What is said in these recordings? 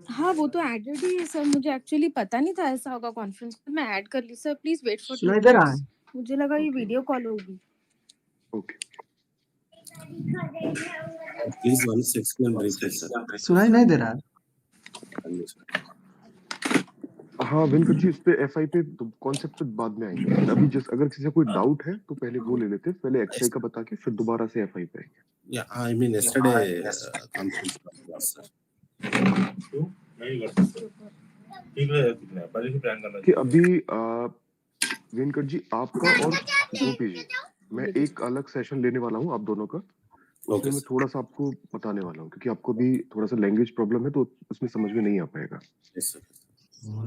हाँ, वो तो एडेड ही है सर, मुझे एक्चुअली पता नहीं था ऐसा होगा कॉन्फ्रेंस कॉल, मैं ऐड कर ली। सर प्लीज़ वेट फॉर 2 सुनाई दे रहा है? मिनट्स। मुझे लगा ये ओके वीडियो कॉल होगी। Okay Please once explain briefly, sir. सुनाई नहीं दे रहा है? हाँ वेंकट जी, इस पे एफआई पे कॉन्सेप्ट पे बाद में आएंगे अपन। अभी जस्ट अगर किसी का कोई डाउट है तो पहले वो ले लेते हैं, पहले एक्सआई का बता के फिर दोबारा से एफआई पे आएंगे। Yeah, I mean yesterday conference call was, sir. कि अभी वेंकट जी आपका और गोपी जी, मैं एक अलग सेशन लेने वाला हूँ आप दोनों का। उसमें Okay, मैं sir. थोड़ा सा आपको बताने वाला हूँ क्योंकि आपको भी थोड़ा सा लैंग्वेज प्रॉब्लम है तो उसमें समझ में नहीं आ पाएगा। Yes, sir.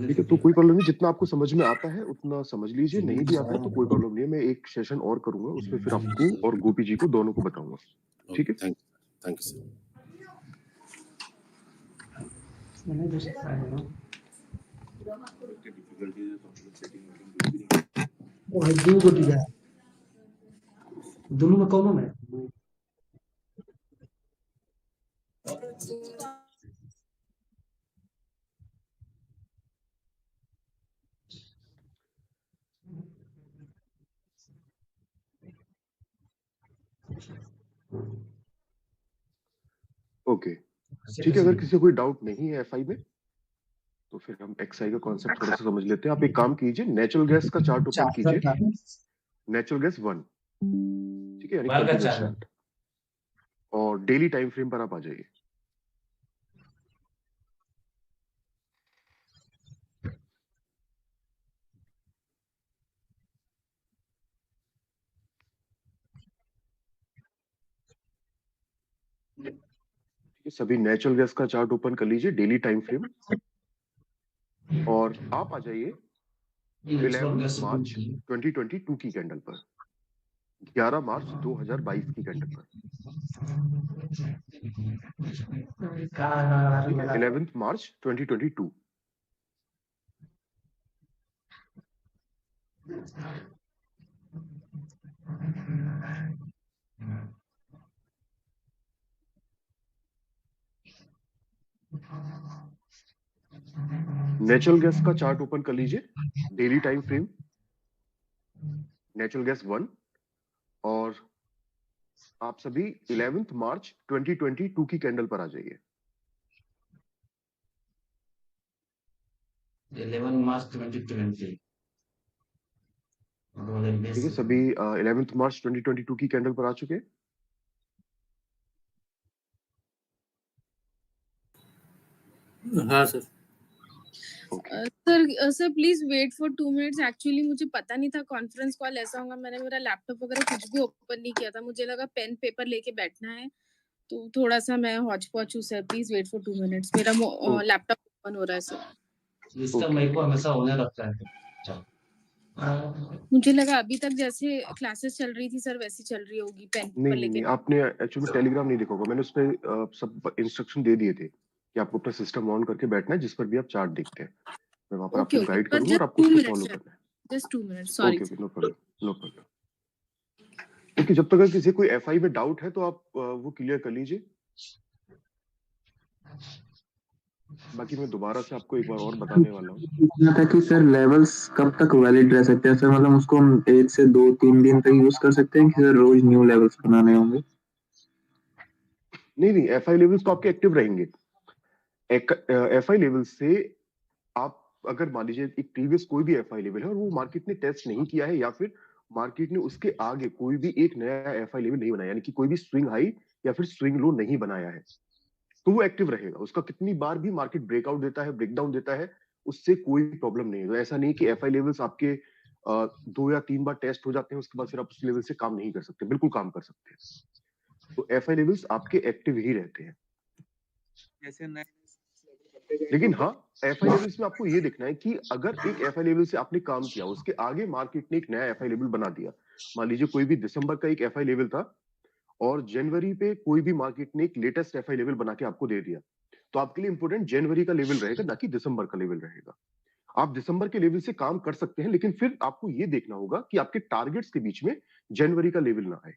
ठीक है, तो कोई प्रॉब्लम नहीं, जितना आपको समझ में आता है उतना समझ लीजिए, नहीं भी आता है तो कोई प्रॉब्लम नहीं है। मैं एक सेशन और करूंगा, उसमें फिर आपको और गोपी जी को दोनों को बताऊंगा। Okay, ठीक है, thank you, sir. वो है दू गो दिया दोनों में कौन है? ओके ठीक है। अगर किसी को कोई डाउट नहीं है एफआई में तो फिर हम एक्सआई का कॉन्सेप्ट थोड़ा सा समझ लेते हैं। आप एक काम कीजिए, नेचुरल गैस का चार्ट ओपन कीजिए, नेचुरल गैस 1, ठीक है, यानी कंटिन्यूस चार्ट, और डेली टाइम फ्रेम पर आप आ जाइए। सभी नेचुरल गैस का चार्ट ओपन कर लीजिए, डेली टाइम फ्रेम, और आप आ जाइए 11 मार्च 2022 की कैंडल पर, 11 मार्च 2022 की कैंडल पर, ठीक है, 11 मार्च 2022। नेचुरल गैस का चार्ट ओपन कर लीजिए, daily time frame, natural gas 1, और आप सभी 11 मार्च 2022 की कैंडल पर आ जाइए। 11 मार्च 2020 ठीक है, सभी 11 मार्च 2022 की कैंडल पर आ चुके हैं। हाँ sir. Okay sir please wait for 2 minutes. Actually मुझे पता नहीं था कॉन्फ्रेंस कॉल ऐसा होगा। मैंने मेरा लैपटॉप वगैरह कुछ भी ओपन नहीं किया था। मुझे लगा पेन पेपर लेके बैठना है, तो थोड़ा सा मैं हौच-पौच हूँ sir. Please wait for 2 minutes. मेरा लैपटॉप ओपन हो रहा है सर। इसका मेरे को हमेशा होने लगता है। अच्छा मुझे लगा अभी तक जैसे क्लासेस चल रही थी सर वैसी चल रही होगी, पेन पेपर नहीं लेके। नहीं, आपने एक्चुअली टेलीग्राम नहीं देखा होगा, मैंने उस पर सब इंस्ट्रक्शन दे दिए थे कि आपको अपना सिस्टम ऑन करके बैठना है जिस पर भी आप चार्ट देखते हैं। मैं वहां पर ओके आपको ओके, गाइड बट करूंगा और जस्ट आपको 2 उसको मिनट्स फॉलो सर, करना है। Just 2 minutes, sorry okay sir. Okay, no problem no problem. Okay, जब तक अगर किसी कोई एफआई में डाउट है तो आप वो क्लियर कर लीजिए। बाकी मैं दोबारा से आपको एक बार और बताने वाला हूँ। पूछना था कि सर लेवल्स कब तक वैलिड रह सकते हैं सर? मतलब उसको हम 1 से 2-3 दिन तक यूज कर सकते हैं कि सर रोज न्यू लेवल्स बनाने होंगे? नहीं नहीं, एफआई लेवल्स तो आपके एक्टिव रहेंगे। एफआई लेवल से आप अगर मान लीजिए एक प्रीवियस कोई भी एफआई लेवल है और वो मार्केट ने टेस्ट नहीं किया है, या फिर मार्केट ने उसके आगे कोई भी एक नया एफआई लेवल नहीं बनाया, यानी कि कोई भी स्विंग हाई या फिर स्विंग लो नहीं बनाया है, तो वो एक्टिव रहेगा। उसका कितनी बार भी मार्केट ब्रेकआउट देता है, ब्रेकडाउन देता है, उससे कोई प्रॉब्लम नहीं है। तो ऐसा नहीं कि एफआई लेवल्स आपके 2 या 3 बार टेस्ट हो जाते हैं उसके बाद फिर आप उस लेवल से काम नहीं कर सकते। बिल्कुल काम कर सकते हैं। तो एफआई लेवल्स आपके एक्टिव ही रहते हैं। लेकिन हाँ, एफआई लेवल्स में आपको ये देखना है कि अगर एक एफआई लेवल से आपने काम किया, उसके आगे मार्केट ने एक नया एफआई लेवल बना दिया, मान लीजिए कोई भी दिसंबर का एक एफआई लेवल था और जनवरी पे कोई भी मार्केट ने एक लेटेस्ट एफआई लेवल बना के आपको दे दिया, तो आपके लिए इंपॉर्टेंट जनवरी का लेवल रहेगा, ना कि दिसंबर का लेवल रहेगा। आप दिसंबर के लेवल से काम कर सकते हैं, लेकिन फिर आपको ये देखना होगा कि आपके टारगेट्स के बीच में जनवरी का लेवल ना आए।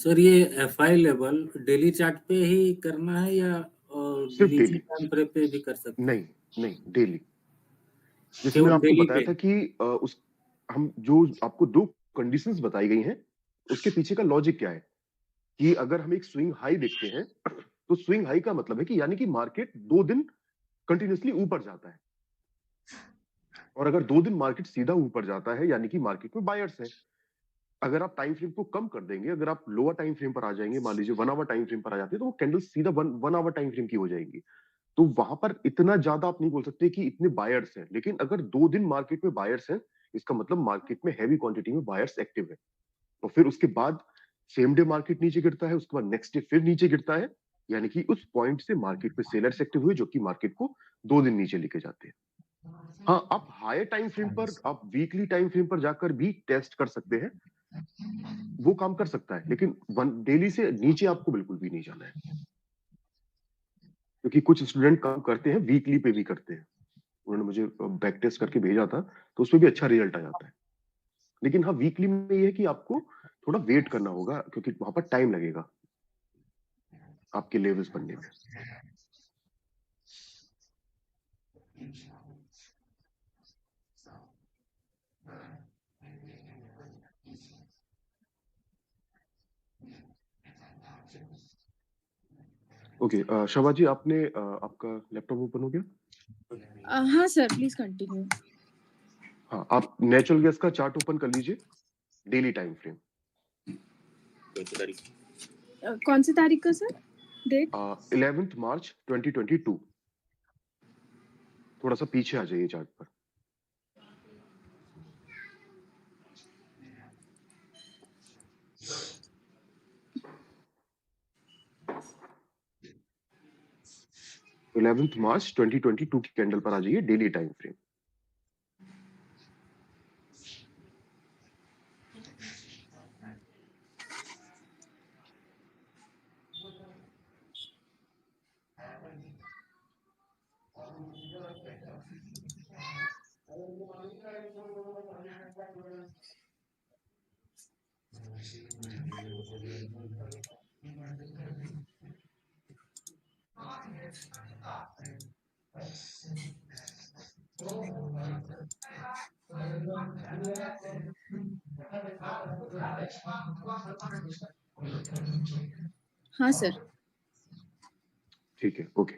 सर ये एफआई लेवल डेली चार्ट पे ही करना है या सिर्फ नीचे डेली, टाइम फ्रेम पे भी कर सकते हैं? नहीं नहीं डेली। जैसे मैंने केवल आपको डेली बताया पे? था कि उस हम जो आपको दो कंडीशंस बताई गई हैं, उसके पीछे का लॉजिक क्या है कि अगर हम एक स्विंग हाई देखते हैं तो स्विंग हाई का मतलब है कि यानी कि मार्केट 2 दिन कंटिन्यूसली ऊपर जाता है, और अगर 2 दिन मार्केट सीधा ऊपर जाता है यानी कि मार्केट में बायर्स है। अगर आप टाइम फ्रेम को कम कर देंगे, अगर आप लोअर टाइम फ्रेम पर आ जाएंगे, मान लीजिए 1 आवर टाइम फ्रेम पर आ जाते हैं, तो वो कैंडल सीधा 1 आवर टाइम फ्रेम की हो जाएंगी। तो वहां पर इतना ज्यादा आप नहीं बोल सकते कि इतने बायर्स हैं, लेकिन अगर 2 दिन मार्केट में बायर्स हैं, इसका मतलब मार्केट में हैवी क्वांटिटी में बायर्स एक्टिव है। और फिर उसके बाद सेम डे मार्केट नीचे गिरता है, उसके बाद नेक्स्ट डे फिर नीचे गिरता है, यानी कि उस पॉइंट से मार्केट में सेलर्स एक्टिव हुए जो कि मार्केट को 2 दिन नीचे लेके जाते हैं। हाँ, आप हायर टाइम फ्रेम पर, आप वीकली टाइम फ्रेम पर जाकर भी टेस्ट कर सकते हैं, वो काम कर सकता है, लेकिन डेली से नीचे आपको बिल्कुल भी नहीं जाना है, क्योंकि कुछ स्टूडेंट काम करते हैं वीकली पे भी करते हैं। उन्होंने मुझे बैक टेस्ट करके भेजा था, तो उसमें भी अच्छा रिजल्ट आ जाता है। लेकिन हाँ, वीकली में ये है कि आपको थोड़ा वेट करना होगा, क्योंकि वहां पर टाइम लगेगा आपके लेवल्स बनने में। ओके, शोभा जी, आपने आपका लैपटॉप ओपन हो गया? हाँ सर, प्लीज कंटिन्यू। हाँ, आप नेचुरल गैस का चार्ट ओपन कर लीजिए, डेली टाइम फ्रेम। कौन सी तारीख का सर, डेट? 11 मार्च 2022। थोड़ा सा पीछे आ जाइए चार्ट पर। तो 11 मार्च 2022 की कैंडल पर आ जाइए, डेली टाइम फ्रेम। हाँ सर। ठीक है, ओके।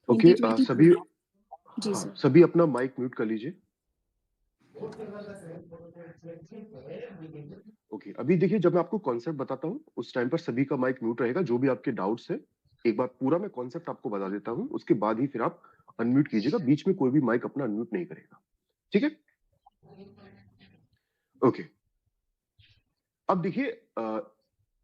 ओके, सभी, जी हाँ, सर। सभी अपना माइक म्यूट कर लीजिए। ओके, अभी देखिए, जब मैं आपको कॉन्सेप्ट बताता हूँ उस टाइम पर सभी का माइक म्यूट रहेगा। जो भी आपके डाउट्स है, एक बार पूरा मैं कॉन्सेप्ट आपको बता देता हूँ, उसके बाद ही फिर आप अनम्यूट कीजिएगा। बीच में कोई भी माइक अपना अनम्यूट नहीं करेगा, ठीक है? ओके, अब देखिए,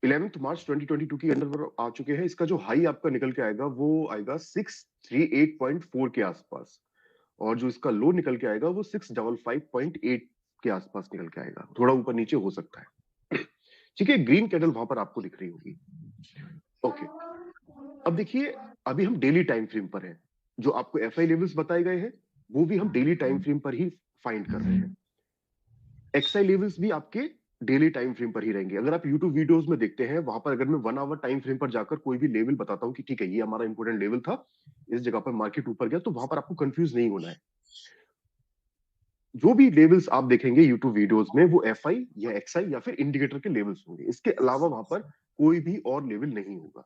11 मार्च 2022 की अंडर पर आ चुके हैं। इसका जो हाई आपका निकल के आएगा वो आएगा 638.4 के आसपास, और जो इसका लो निकल के आएगा वो 655.8 के आसपास निकल के आएगा। थोड़ा ऊपर नीचे हो सकता है, ठीक है? ग्रीन कैंडल वहां पर आपको दिख रही होगी। ओके, अब देखिए, अभी हम डेली टाइम फ्रेम पर हैं। जो आपको एफआई लेवल्स बताए गए हैं वो भी हम डेली टाइम फ्रेम पर ही फाइंड कर रहे हैं। एक्सआई लेवल्स भी आपके डेली टाइम फ्रेम पर ही रहेंगे। अगर आप यूट्यूब वीडियोस में देखते हैं, वहां पर अगर मैं 1 आवर टाइम फ्रेम पर जाकर कोई भी लेवल बताता हूं कि ठीक है, ये हमारा इंपोर्टेंट लेवल था, इस जगह पर मार्केट ऊपर गया, तो वहां पर आपको कंफ्यूज नहीं होना है। जो भी लेवल्स आप देखेंगे यूट्यूब वीडियोस में, वो एफआई या एक्सआई या फिर इंडिकेटर के लेवल्स होंगे। इसके अलावा वहां पर कोई भी और लेवल नहीं होगा।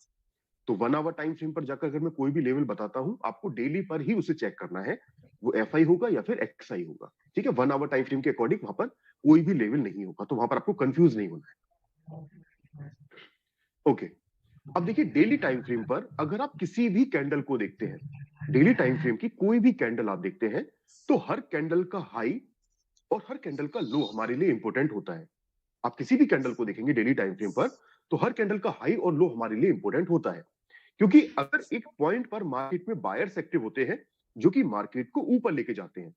तो 1 आवर टाइम फ्रेम पर जाकर अगर मैं कोई भी लेवल बताता हूं, आपको डेली पर ही उसे चेक करना है, वो एफआई होगा या फिर एक्सआई होगा, ठीक है? 1 आवर टाइम फ्रेम के अकॉर्डिंग वहां पर कोई भी लेवल नहीं होगा, तो वहां पर आपको कंफ्यूज नहीं होना है। ओके, अब देखिए, डेली टाइम फ्रेम पर अगर आप किसी भी कैंडल को देखते हैं, डेली टाइम फ्रेम की कोई भी कैंडल आप देखते हैं, तो हर कैंडल का हाई और हर कैंडल का लो हमारे लिए इंपॉर्टेंट होता है। आप किसी भी कैंडल को देखेंगे डेली टाइम फ्रेम पर, तो हर कैंडल का हाई और लो हमारे लिए इंपॉर्टेंट होता है, क्योंकि अगर एक पॉइंट पर मार्केट में बायर्स एक्टिव होते हैं जो कि मार्केट को ऊपर लेके जाते हैं,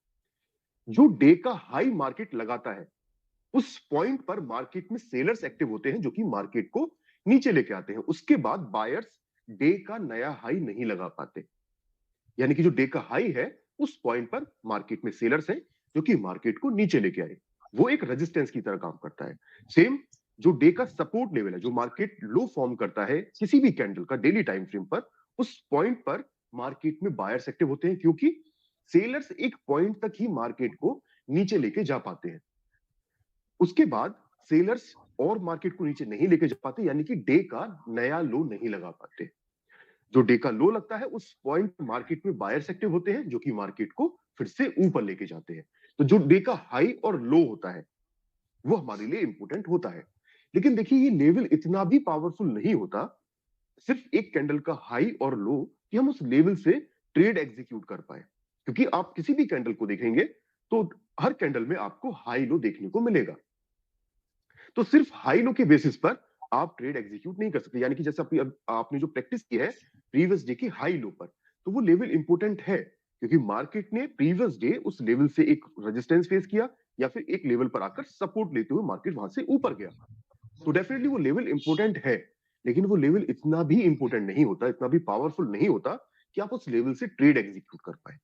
जो डे का हाई मार्केट लगाता है, उस पॉइंट पर मार्केट में सेलर्स एक्टिव होते हैं जो कि मार्केट को नीचे लेके आते हैं। उसके बाद बायर्स डे का नया हाई नहीं लगा पाते, यानी कि जो डे का हाई है उस पॉइंट पर मार्केट में सेलर्स हैं जो कि मार्केट को नीचे लेके आए, वो एक रेजिस्टेंस की तरह काम करता है। सेम जो डे का सपोर्ट लेवल है, जो मार्केट लो फॉर्म करता है किसी भी कैंडल का डेली टाइम फ्रेम पर, उस पॉइंट पर मार्केट में बायर्स एक्टिव होते हैं, क्योंकि सेलर्स एक पॉइंट तक ही मार्केट को नीचे लेके जा पाते हैं। उसके बाद सेलर्स और मार्केट को नीचे नहीं लेके जा पाते, यानी कि डे का नया लो नहीं लगा पाते। जो डे का लो लगता है उस पॉइंट मार्केट में बायर्स एक्टिव होते हैं, जो कि मार्केट को फिर से ऊपर लेके जाते हैं। तो जो डे का हाई और लो होता है वो हमारे लिए इंपॉर्टेंट होता है। लेकिन देखिए ये लेवल इतना भी पावरफुल नहीं होता, सिर्फ एक कैंडल का हाई और लो, कि हम उस लेवल से ट्रेड एग्जीक्यूट कर पाए। क्योंकि आप किसी भी कैंडल को देखेंगे तो हर कैंडल में आपको हाई लो देखने को मिलेगा। तो सिर्फ हाई लो के बेसिस पर आप ट्रेड एग्जीक्यूट नहीं कर सकते। यानी कि जैसे आपने जो प्रैक्टिस की है प्रीवियस डे की हाई लो पर, तो वो लेवल इंपॉर्टेंट है, क्योंकि मार्केट ने प्रीवियस डे उस लेवल से एक रेजिस्टेंस फेस किया या फिर एक लेवल पर आकर सपोर्ट लेते हुए मार्केट वहां से ऊपर गया। तो डेफिनेटली वो लेवल इंपॉर्टेंट है, लेकिन वो लेवल इतना भी इंपॉर्टेंट नहीं होता, इतना भी पावरफुल नहीं होता कि आप उस लेवल से ट्रेड एग्जीक्यूट कर पाए।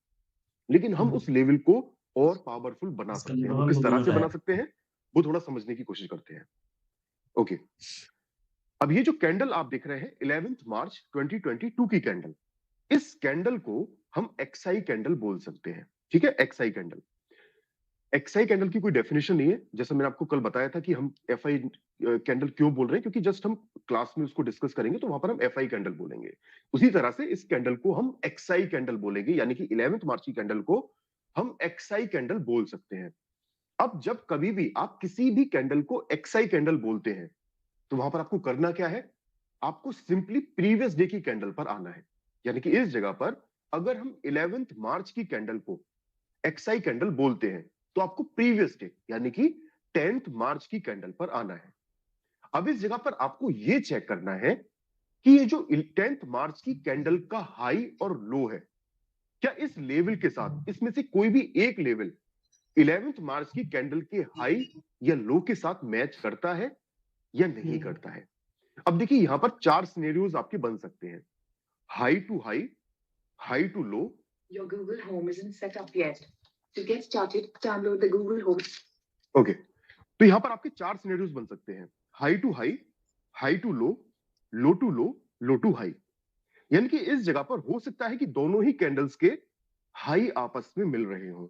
लेकिन हम उस लेवल को और पावरफुल बना इसका सकते हैं। वो नंबर किस तरह से होता बना है। सकते हैं वो थोड़ा समझने की कोशिश करते हैं। ओके, अब ये जो कैंडल आप देख रहे हैं 11 मार्च 2022 की कैंडल, इस कैंडल को हम एक्सआई कैंडल बोल सकते हैं। ठीक है, एक्सआई कैंडल। एक्सआई कैंडल की कोई डेफिनेशन नहीं है, जैसे मैंने आपको कल बताया था कि हम एफआई कैंडल क्यों बोल रहे हैं, क्योंकि जस्ट हम क्लास में उसको डिस्कस करेंगे तो वहां पर हम एफआई कैंडल बोलेंगे। उसी तरह से इस कैंडल को हम एक्सआई कैंडल बोलेंगे, यानी कि 11 मार्च की कैंडल को हम एक्सआई कैंडल बोल सकते हैं। अब जब कभी भी आप किसी भी कैंडल को एक्सआई कैंडल बोलते हैं तो वहां पर आपको करना क्या है, आपको सिंपली प्रीवियस डे की कैंडल पर आना है। यानी कि इस जगह पर अगर हम 11 मार्च की कैंडल को एक्सआई कैंडल बोलते हैं तो आपको प्रीवियस डे यानी कि 10 मार्च की कैंडल पर आना है। अब इस जगह पर आपको यह चेक करना है कि ये जो 10 मार्च की कैंडल का हाई और लो है, क्या इस लेवल के साथ इसमें से कोई भी एक लेवल 11 मार्च की कैंडल के हाई या लो के साथ मैच करता है या नहीं करता है। अब देखिए यहां पर 4 सिनेरियोज आपके बन सकते हैं, high to high, high to low. Your Google Home isn't set up yet. To get started, download the Google Home. Okay, तो यहां पर आपके 4 सिनेरियोज बन सकते हैं, high to high, high to low, low to low, low to high. यानी कि इस जगह पर हो सकता है कि दोनों ही कैंडल्स के हाई आपस में मिल रहे हों,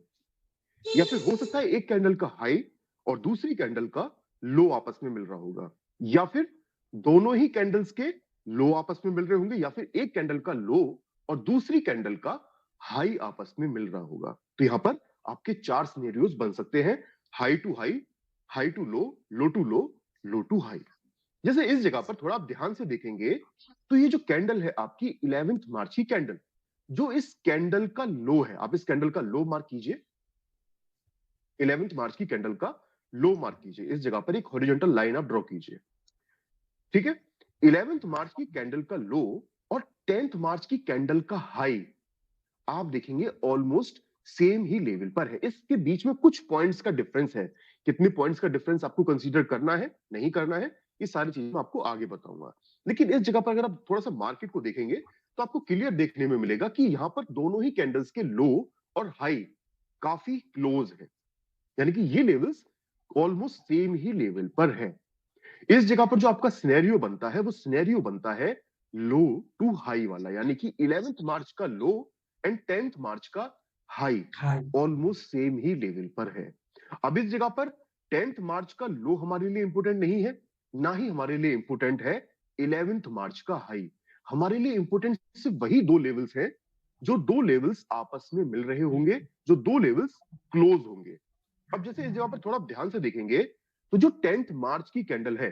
या फिर हो सकता है एक कैंडल का हाई और दूसरी कैंडल का लो आपस में मिल रहा होगा, या फिर दोनों ही कैंडल्स के लो आपस में मिल रहे होंगे, या फिर एक कैंडल का लो और दूसरी कैंडल का हाई आपस में मिल रहा होगा। तो यहां पर आपके 4 सिनेरियोज बन सकते हैं, high to high, high to low, low to low, low to high. जैसे इस जगह पर थोड़ा आप ध्यान से देखेंगे तो ये जो कैंडल है आपकी 11 मार्च की कैंडल, जो इस कैंडल का लो है, आप इस कैंडल का लो मार्क कीजिए, 11 मार्च की कैंडल का लो मार्क कीजिए, इस जगह पर एक हॉरिजॉन्टल लाइन आप ड्रॉ कीजिए। ठीक है, 11 मार्च की कैंडल का लो और 10 मार्च की कैंडल का हाई आप देखेंगे ऑलमोस्ट सेम ही लेवल पर है। इसके बीच में कुछ पॉइंट्स का डिफरेंस है। कितने पॉइंट्स का डिफरेंस आपको कंसीडर करना है, नहीं करना है, ये सारी चीजें मैं आपको आगे बताऊंगा। लेकिन इस जगह पर अगर आप थोड़ा सा मार्केट को देखेंगे तो आपको क्लियर देखने में मिलेगा कि यहां पर दोनों ही कैंडल्स के लो और हाई काफी क्लोज है, यानी कि ये लेवल्स ऑलमोस्ट सेम ही लेवल पर है। इस जगह पर जो आपका सिनेरियो बनता है वो सिनेरियो बनता है लो टू हाई वाला, यानी कि 11 मार्च का लो एंड 10 मार्च का हाई ऑलमोस्ट सेम ही लेवल पर है। अब इस जगह पर 10 मार्च का लो हमारे लिए इंपोर्टेंट नहीं है, ना ही हमारे लिए इंपोर्टेंट है 11 मार्च का हाई। हमारे लिए इंपोर्टेंट सिर्फ वही दो लेवल्स हैं, जो दो लेवल्स आपस में मिल रहे होंगे, जो दो लेवल्स क्लोज होंगे। अब जैसे इस जगह पर थोड़ा ध्यान से देखेंगे तो जो 10 मार्च की कैंडल है,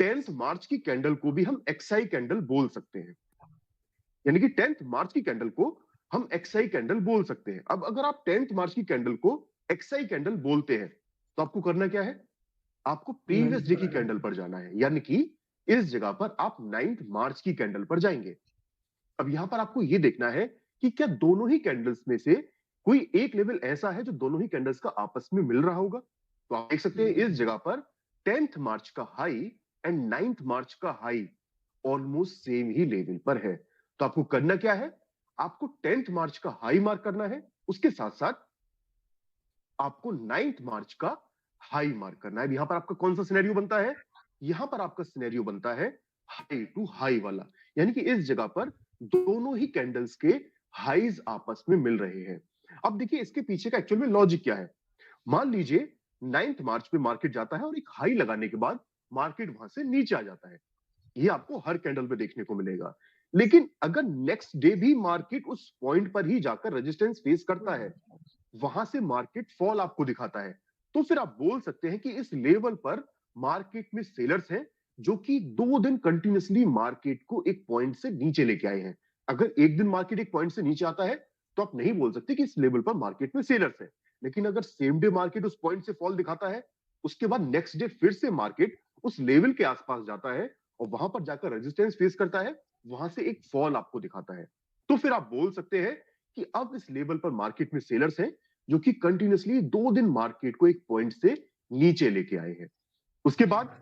10 मार्च की कैंडल को भी हम एक्सआई कैंडल बोल सकते हैं, यानी कि 10 मार्च की कैंडल को हम एक्सआई कैंडल बोल सकते हैं। अब अगर आप 10 मार्च की कैंडल को एक्सआई कैंडल बोलते हैं तो आपको करना क्या है, आपको प्रीवियस डे की कैंडल पर जाना है, यानी कि इस जगह पर आप 9 मार्च की कैंडल पर जाएंगे। अब यहां पर आपको यह देखना है कि क्या दोनों ही कैंडल्स में से कोई एक लेवल ऐसा है जो दोनों ही कैंडल्स का आपस में मिल रहा होगा। तो आप देख सकते हैं इस जगह पर 10th मार्च का हाई एंड 9th मार्च का हाई ऑलमोस्ट सेम ही लेवल पर है। तो आपको करना क्या है, आपको 10th मार्च का हाई मार्क करना है, उसके साथ साथ आपको 9 मार्च का हाई मार्क करना है। यहाँ पर आपका कौन सा सिनेरियो बनता है? यहाँ पर आपका सिनेरियो बनता है हाई टू हाई वाला, यानी कि इस जगह पर दोनों ही कैंडल्स के हाईज आपस में मिल रहे हैं। अब देखिए इसके पीछे का एक्चुअल में लॉजिक क्या है। मान लीजिए 9 मार्च पे मार्केट जाता है और एक हाई लगाने के बाद मार्केट वहां से नीचे आ जाता है। ये आपको हर कैंडल पे देखने को मिलेगा। लेकिन अगर नेक्स्ट डे भी मार्केट उस पॉइंट पर ही जाकर रेजिस्टेंस फेस करता है, वहां से मार्केट फॉल आपको दिखाता है, तो फिर आप बोल सकते हैं कि इस लेवल पर मार्केट में सेलर्स हैं जो कि 2 दिन कंटिन्यूसली मार्केट को एक पॉइंट से नीचे लेके आए हैं। अगर एक दिन मार्केट एक पॉइंट से नीचे आता है तो आप नहीं बोल सकते कि इस लेवल पर मार्केट में सेलर्स है। लेकिन अगर सेम डे मार्केट उस पॉइंट से फॉल दिखाता है, उसके बाद नेक्स्ट डे फिर से मार्केट उस लेवल के आसपास जाता है और वहां पर जाकर रेजिस्टेंस फेस करता है, वहां से एक फॉल आपको दिखाता है, तो फिर आप बोल सकते हैं कि अब इस लेवल पर मार्केट में सेलर्स हैं जो कि कंटिन्यूसली 2 दिन मार्केट को एक पॉइंट से नीचे लेके आए हैं। उसके बाद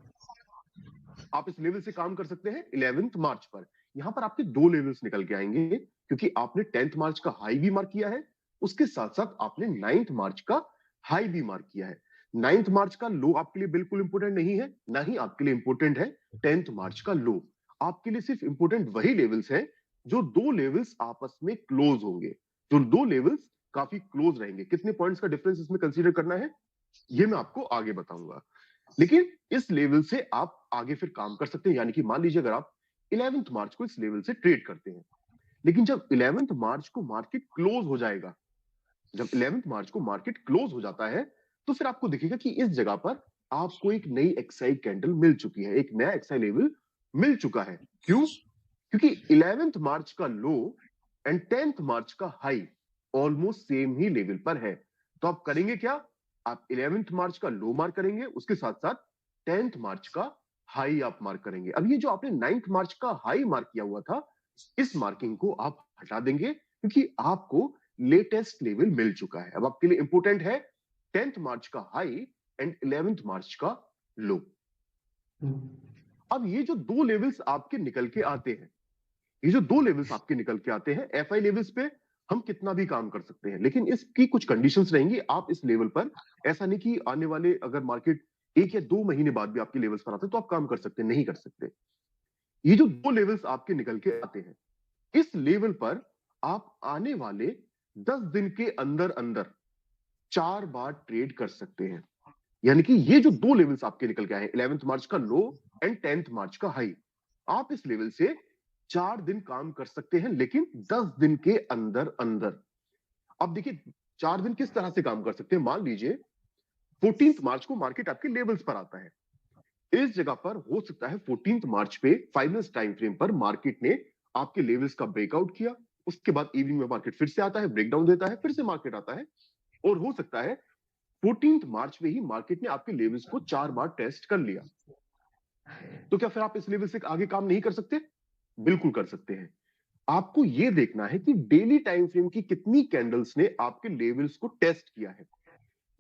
आप इस लेवल से काम कर सकते हैं 11 मार्च पर। यहां पर आपके 2 लेवल्स निकल के आएंगे, क्योंकि आपने 10 मार्च का हाई भी मार्क किया है, उसके साथ साथ आपने 9 मार्च का हाई भी मार्क किया है। 9 मार्च का लो आपके लिए बिल्कुल इंपोर्टेंट नहीं है, ना ही आपके लिए इंपोर्टेंट है 10 मार्च का लो। आपके लिए सिर्फ इंपोर्टेंट वही लेवल्स हैं जो 2 लेवल्स आपस में क्लोज होंगे, जो 2 लेवल्स काफी क्लोज रहेंगे। कितने पॉइंट्स का डिफरेंस इसमें कंसीडर करना है, ये मैं आपको आगे बताऊंगा। लेकिन इस लेवल से आप आगे फिर काम कर सकते हैं, यानी कि मान लीजिए अगर आप 11 मार्च को इस लेवल से ट्रेड करते हैं, लेकिन जब 11 मार्च को मार्केट क्लोज हो जाएगा, जब 11 मार्च को मार्केट क्लोज हो जाता है, तो फिर आपको दिखेगा कि इस जगह पर आपको एक नई एक्सआई कैंडल मिल चुकी है, एक नया एक्सआई लेवल मिल चुका है। क्यों? क्योंकि 11 मार्च का लो एंड 10 मार्च का हाई ऑलमोस्ट सेम ही लेवल पर है। तो आप करेंगे क्या? आप 11 मार्च का लो मार्क करेंगे, उसके साथ साथ 10 मार्च का हाई आप मार्क करेंगे। अब ये जो आपने 9 मार्च का हाई मार्क किया हुआ था, इस मार्किंग को आप हटा देंगे, क्योंकि आपको लेटेस्ट लेवल मिल चुका है। अब आपके लिए इंपोर्टेंट है 10 मार्च का हाई एंड 11 मार्च का लो। अब ये जो 2 लेवल्स आपके निकल के आते हैं, ये जो 2 लेवल्स आपके निकल के आते हैं, एफआई लेवल्स पे हम कितना भी काम कर सकते हैं, लेकिन इसकी कुछ कंडीशंस रहेंगी। आप इस लेवल पर ऐसा नहीं कि आने वाले अगर मार्केट 1 या 2 महीने बाद भी आपके लेवल्स पर आते हैं तो आप काम कर सकते हैं, नहीं कर सकते। ये जो 2 लेवल्स आपके निकल के आते हैं, इस लेवल पर आप आने वाले 10 दिन के अंदर अंदर 4 बार ट्रेड कर सकते हैं। यानी कि ये जो 2 लेवल्स आपके निकल के आए हैं, 11 मार्च का लो एंड 10 मार्च का हाई, आप इस लेवल से 4 दिन काम कर सकते हैं, लेकिन 10 दिन के अंदर अंदर। अब देखिए 4 दिन किस तरह से काम कर सकते हैं। मान लीजिए 14 मार्च को मार्केट आपके लेवल्स पर आता है, इस जगह पर हो सकता है 14 मार्च पे फाइनल टाइम फ्रेम पर मार्केट ने आपके लेवल्स का ब्रेकआउट किया, उसके बाद इवनिंग में मार्केट फिर से आता है, ब्रेकडाउन देता है, फिर से मार्केट आता है, और हो सकता है 14 मार्च में ही मार्केट ने आपके लेवल्स को 4 बार टेस्ट कर लिया। तो क्या फिर आप इस लेवल से आगे काम नहीं कर सकते? बिल्कुल कर सकते हैं। आपको यह देखना है कि डेली टाइम फ्रेम की कितनी कैंडल्स ने आपके लेवल्स को टेस्ट किया है।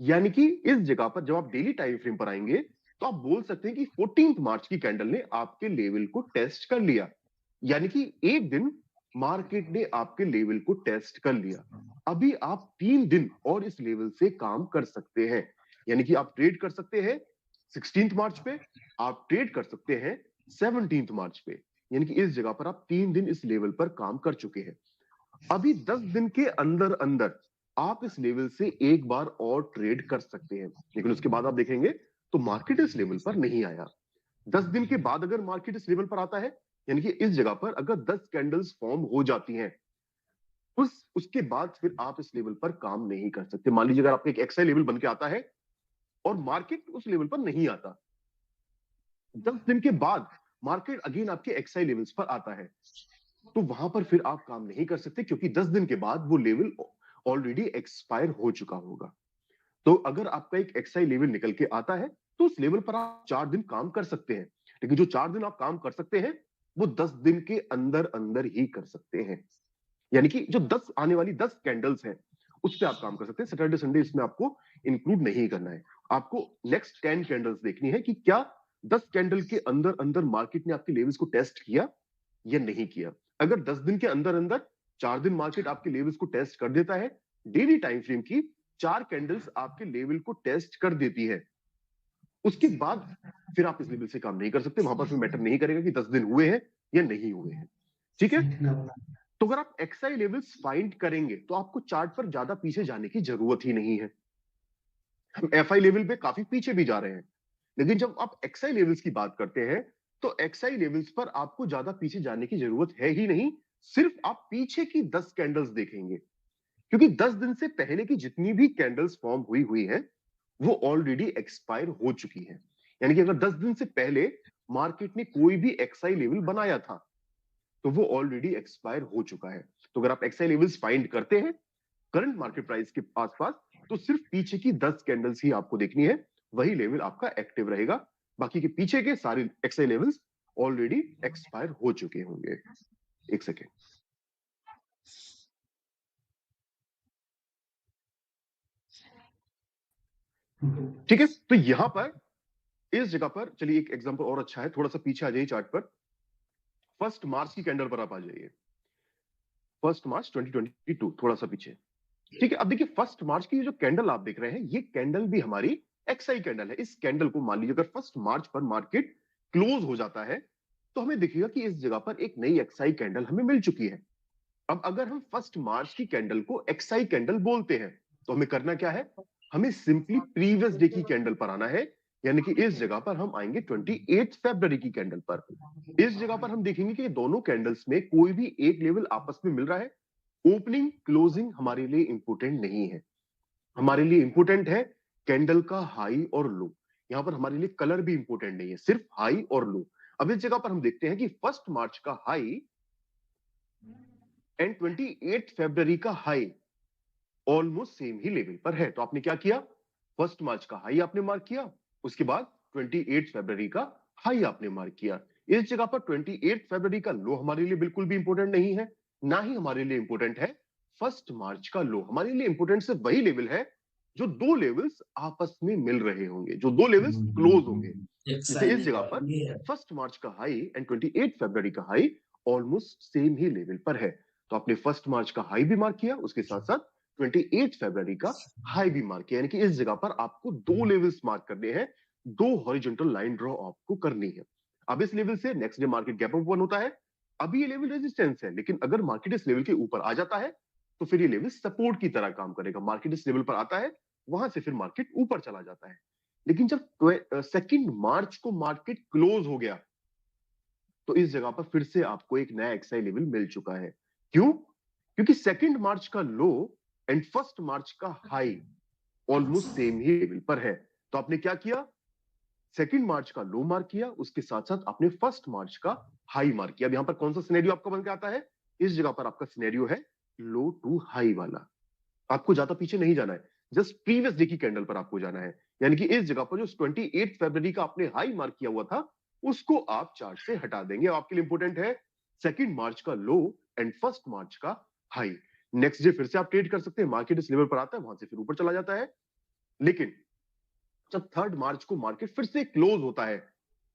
यानी कि इस जगह पर जब आप डेली टाइम फ्रेम पर आएंगे तो आप बोल सकते हैं कि 14 मार्च की कैंडल ने आपके लेवल को टेस्ट कर लिया, यानी कि एक दिन मार्केट ने आपके लेवल को टेस्ट कर लिया। अभी आप 3 दिन और इस लेवल से काम कर सकते हैं, यानी कि आप ट्रेड कर सकते हैं 16 मार्च पे, आप ट्रेड कर सकते हैं 17 मार्च पे, यानी कि इस जगह पर आप 3 दिन इस लेवल पर काम कर चुके हैं। अभी 10 दिन के अंदर अंदर आप इस लेवल से एक बार और ट्रेड कर सकते हैं, लेकिन उसके बाद आप देखेंगे तो मार्केट इस लेवल पर नहीं आया। 10 दिन के बाद अगर मार्केट इस लेवल पर आता है, यानी कि इस जगह पर अगर 10 कैंडल्स फॉर्म हो जाती हैं, उसके बाद फिर आप इस लेवल पर काम नहीं कर सकते। मान लीजिए अगर आपका एक एक्सआई लेवल बन के आता है और मार्केट उस लेवल पर नहीं आता, 10 दिन के बाद मार्केट अगेन आपके एक्सआई लेवल्स पर आता है, तो वहां पर फिर आप काम नहीं कर सकते, क्योंकि 10 दिन के बाद वो लेवल ऑलरेडी एक्सपायर हो चुका होगा। तो अगर आपका एक एक्सआई लेवल निकल के आता है तो उस लेवल पर आप 4 दिन काम कर सकते हैं, लेकिन जो 4 दिन आप काम कर सकते हैं वो 10 दिन के अंदर अंदर ही कर सकते हैं। यानी कि जो 10 आने वाली 10 कैंडल्स हैं उस पर आप काम कर सकते हैं। सैटरडे संडे इसमें आपको इंक्लूड नहीं करना है। आपको नेक्स्ट 10 कैंडल्स देखनी है कि क्या 10 कैंडल के अंदर अंदर मार्केट ने आपके लेवल्स को टेस्ट किया या नहीं किया। अगर 10 दिन के अंदर अंदर 4 दिन मार्केट आपके लेवल्स को टेस्ट कर देता है डेली टाइम फ्रेम की 4 कैंडल्स आपके लेवल को टेस्ट कर देती है, उसके बाद फिर आप इस लेवल से काम नहीं कर सकते। वहां पर फिर मैटर नहीं करेगा कि 10 दिन हुए हैं या नहीं हुए हैं, ठीक है। तो अगर आप एक्सआई लेवल्स फाइंड करेंगे तो आपको चार्ट पर ज्यादा पीछे जाने की जरूरत ही नहीं है। हम एफआई लेवल पे काफी पीछे भी जा रहे हैं, लेकिन जब आप एक्सआई लेवल्स की बात करते हैं तो एक्सआई लेवल्स पर आपको ज्यादा पीछे जाने की जरूरत है ही नहीं। सिर्फ आप पीछे की 10 कैंडल्स देखेंगे, क्योंकि 10 दिन से पहले की जितनी भी कैंडल्स फॉर्म हुई हुई है वो ऑलरेडी एक्सपायर हो चुकी है। यानी कि अगर 10 दिन से पहले मार्केट ने कोई भी एक्सआई लेवल बनाया था तो वो ऑलरेडी एक्सपायर हो चुका है। तो अगर आप एक्सआई लेवल्स फाइंड करते हैं करंट मार्केट प्राइस के आसपास, तो सिर्फ पीछे की 10 कैंडल्स ही आपको देखनी है, वही लेवल आपका एक्टिव रहेगा। बाकी के पीछे के सारे एक्सआई लेवल्स ऑलरेडी एक्सपायर हो चुके होंगे। एक सेकेंड। ठीक है, तो यहां पर इस जगह पर चलिए एक एग्जांपल और अच्छा है, थोड़ा सा पीछे आ जाइए चार्ट पर। 1 मार्च की कैंडल पर आप आ जाइए, 1 मार्च 2022, थोड़ा सा पीछे। ठीक है, अब देखिए 1 मार्च की जो कैंडल आप देख रहे हैं, ये कैंडल भी हमारी एक्सआई कैंडल है। इस कैंडल को मान लीजिए अगर 1 मार्च पर मार्केट क्लोज हो जाता है तो हमें देखिएगा कि इस जगह पर एक नई एक्सआई कैंडल हमें मिल चुकी है। अब अगर हम 1 मार्च की कैंडल को एक्सआई कैंडल बोलते हैं तो हमें करना क्या है, हमें सिंपली प्रीवियस डे की कैंडल पर आना है। यानी कि इस जगह पर हम आएंगे 28 फरवरी की कैंडल पर। इस जगह पर हम देखेंगे कि दोनों कैंडल्स में कोई भी एक लेवल आपस में मिल रहा है। ओपनिंग क्लोजिंग हमारे लिए इंपोर्टेंट नहीं है, हमारे लिए इंपोर्टेंट है कैंडल का हाई और लो। यहां पर हमारे लिए कलर भी इंपोर्टेंट नहीं है, सिर्फ हाई और लो। अब इस जगह पर हम देखते हैं कि 1 मार्च का हाई एंड 28 फरवरी का हाई ऑलमोस्ट सेम ही लेवल पर है। तो आपने क्या किया, 1 मार्च का हाई आपने मार्क किया, उसके बाद 28 फरवरी का हाई आपने मार्क किया। इस जगह पर 28 फरवरी का लो हमारे लिए बिल्कुल भी इंपोर्टेंट नहीं है, ना ही हमारे लिए इंपोर्टेंट है 1 मार्च का लो। हमारे लिए इंपोर्टेंट सिर्फ वही लेवल है जो दो लेवल्स आपस में मिल रहे होंगे, जो दो लेवल्स क्लोज होंगे। जैसे इस जगह पर 1 मार्च का हाई एंड 28 फरवरी का हाई ऑलमोस्ट सेम ही लेवल पर है। तो आपने 1 मार्च का हाई भी मार्क किया, उसके साथ साथ 28 फरवरी का हाई भी मार्क किया। यानी कि इस जगह पर आपको दो लेवल्स मार्क करने हैं, दो हॉरिजॉन्टल लाइन ड्रॉ आपको करनी है। अब इस लेवल से next day market gap up open होता है। अभी ये लेवल रेजिस्टेंस है, लेकिन अगर मार्केट इस लेवल के ऊपर आ जाता है तो फिर ये लेवल सपोर्ट की तरह काम करेगा। मार्केट इस लेवल पर आता है, वहां से फिर मार्केट ऊपर चला जाता है। लेकिन जब 2 मार्च को मार्केट क्लोज हो गया तो इस जगह पर फिर से आपको एक नया एक्सआई लेवल मिल चुका है। क्यों? क्योंकि 2 मार्च का लो एंड 1 मार्च का हाई ऑलमोस्ट सेम ही लेवल पर है। तो आपने क्या किया, 2 मार्च का लो मार्क किया, उसके साथ साथ आपने 1 मार्च का हाई मार्क किया। अब यहां पर कौन सा सिनेरियो आपका बन के आता है, इस जगह पर आपका सिनेरियो है लो टू हाई वाला। आपको ज्यादा पीछे नहीं जाना है, जस्ट प्रीवियस डे की कैंडल पर आपको जाना है। यानी कि इस जगह पर जो 28 फरवरी का आपने हाई मार्क किया हुआ था उसको आप चार्ट से हटा देंगे। आपके लिए इंपोर्टेंट है 2 मार्च का लो एंड 1 मार्च का हाई। नेक्स्ट डे फिर से आप ट्रेड कर सकते हैं, मार्केट इस लेवल पर आता है, वहां से फिर ऊपर चला जाता है। लेकिन जब 3 मार्च को मार्केट फिर से क्लोज होता है,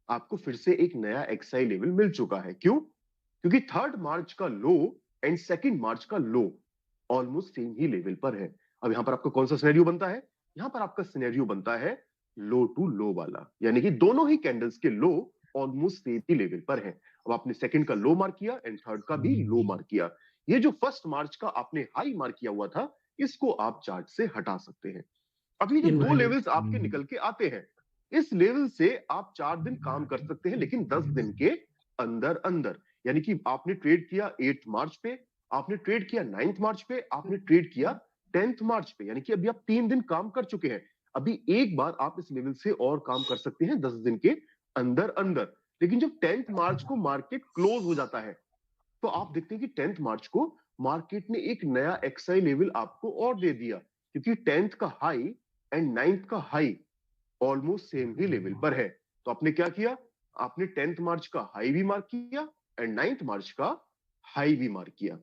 आपको फिर से एक नया एक्सआई लेवल मिल चुका है। क्यों? क्योंकि 3 मार्च का लो एंड 2 मार्च का लो ऑलमोस्ट सेम ही लेवल पर है। अब यहां पर आपका कौन सा सिनेरियो बनता है, यहां पर आपका सिनेरियो बनता है लो टू लो वाला। यानी कि दोनों ही कैंडल्स के लो ऑलमोस्ट सेम ही लेवल पर है। अब आपने सेकंड का लो मार्क किया एंड थर्ड का भी लो मार्क किया। ये जो 1 मार्च का आपने हाई मार्क किया हुआ था, इसको आप चार्ट से हटा सकते हैं। अब ये जो दो लेवल्स आपके निकल के आते हैं, इस लेवल से आप 4 दिन काम कर सकते हैं, लेकिन 10 दिन के अंदर अंदर। यानी कि आपने ट्रेड किया 8 मार्च पे, आपने ट्रेड किया 9 मार्च पे, आपने ट्रेड किया 10 मार्च पे, यानी कि अभी आप 3 दिन काम कर चुके हैं। अभी एक बार आप इस लेवल से और काम कर सकते हैं 10 दिन के अंदर अंदर। लेकिन जब 10 मार्च को मार्केट क्लोज हो जाता है तो आप देखते हैं कि 10 मार्च को मार्केट ने एक नया एक्सआई लेवल आपको और दे दिया, क्योंकि 10th का हाई एंड 9th का हाई ऑलमोस्ट सेम ही लेवल पर है। तो आपने क्या किया, आपने 10th मार्च का हाई भी मार्क किया एंड 9th मार्च का हाई भी मार्क किया।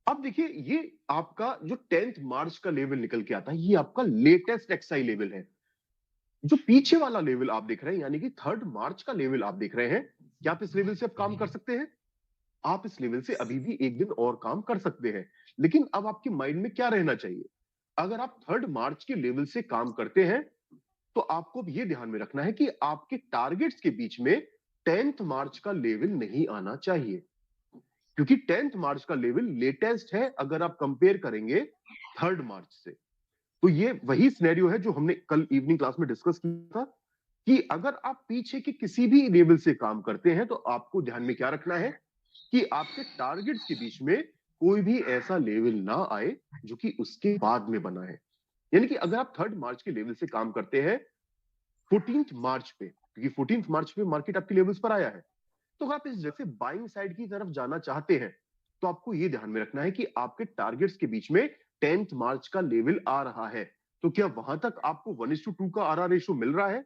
अब देखिए ये आपका जो 10th मार्च का लेवल निकल के आता है, ये आपका लेटेस्ट एक्सआई लेवल है। जो पीछे वाला लेवल आप देख रहे हैं, यानी कि 3 मार्च का लेवल आप देख रहे हैं, क्या आप इस लेवल से अब काम कर सकते हैं? आप इस लेवल से अभी भी एक दिन और काम कर सकते हैं। लेकिन अब आपके माइंड में क्या रहना चाहिए, अगर आप 3 मार्च के लेवल से काम करते हैं तो आपको ये ध्यान में रखना है कि आपके टारगेट्स के बीच में 10th मार्च का लेवल नहीं आना चाहिए, क्योंकि 10th मार्च का लेवल लेटेस्ट है अगर आप कंपेयर करेंगे 3 मार्च से। तो ये वही सिनेरियो है जो हमने कल इवनिंग क्लास में डिस्कस किया था कि अगर आप पीछे के किसी भी लेवल से काम करते हैं तो आपको ध्यान में क्या रखना है कि आपके टारगेट्स के बीच में कोई भी ऐसा लेवल ना आए जो कि उसके बाद में बना है। यानी कि अगर आप 3 मार्च के लेवल से काम करते हैं 14th मार्च पे, क्योंकि 14th मार्च पे मार्केट आपके लेवल्स पर आया है, तो अगर आप इस जगह से बाइंग साइड की तरफ जाना चाहते हैं तो आपको यह ध्यान में रखना है कि आपके टारगेट्स के बीच में 10th मार्च का लेवल आ रहा है। तो क्या वहां तक आपको 1:2 का आरआर रेशियो मिल रहा है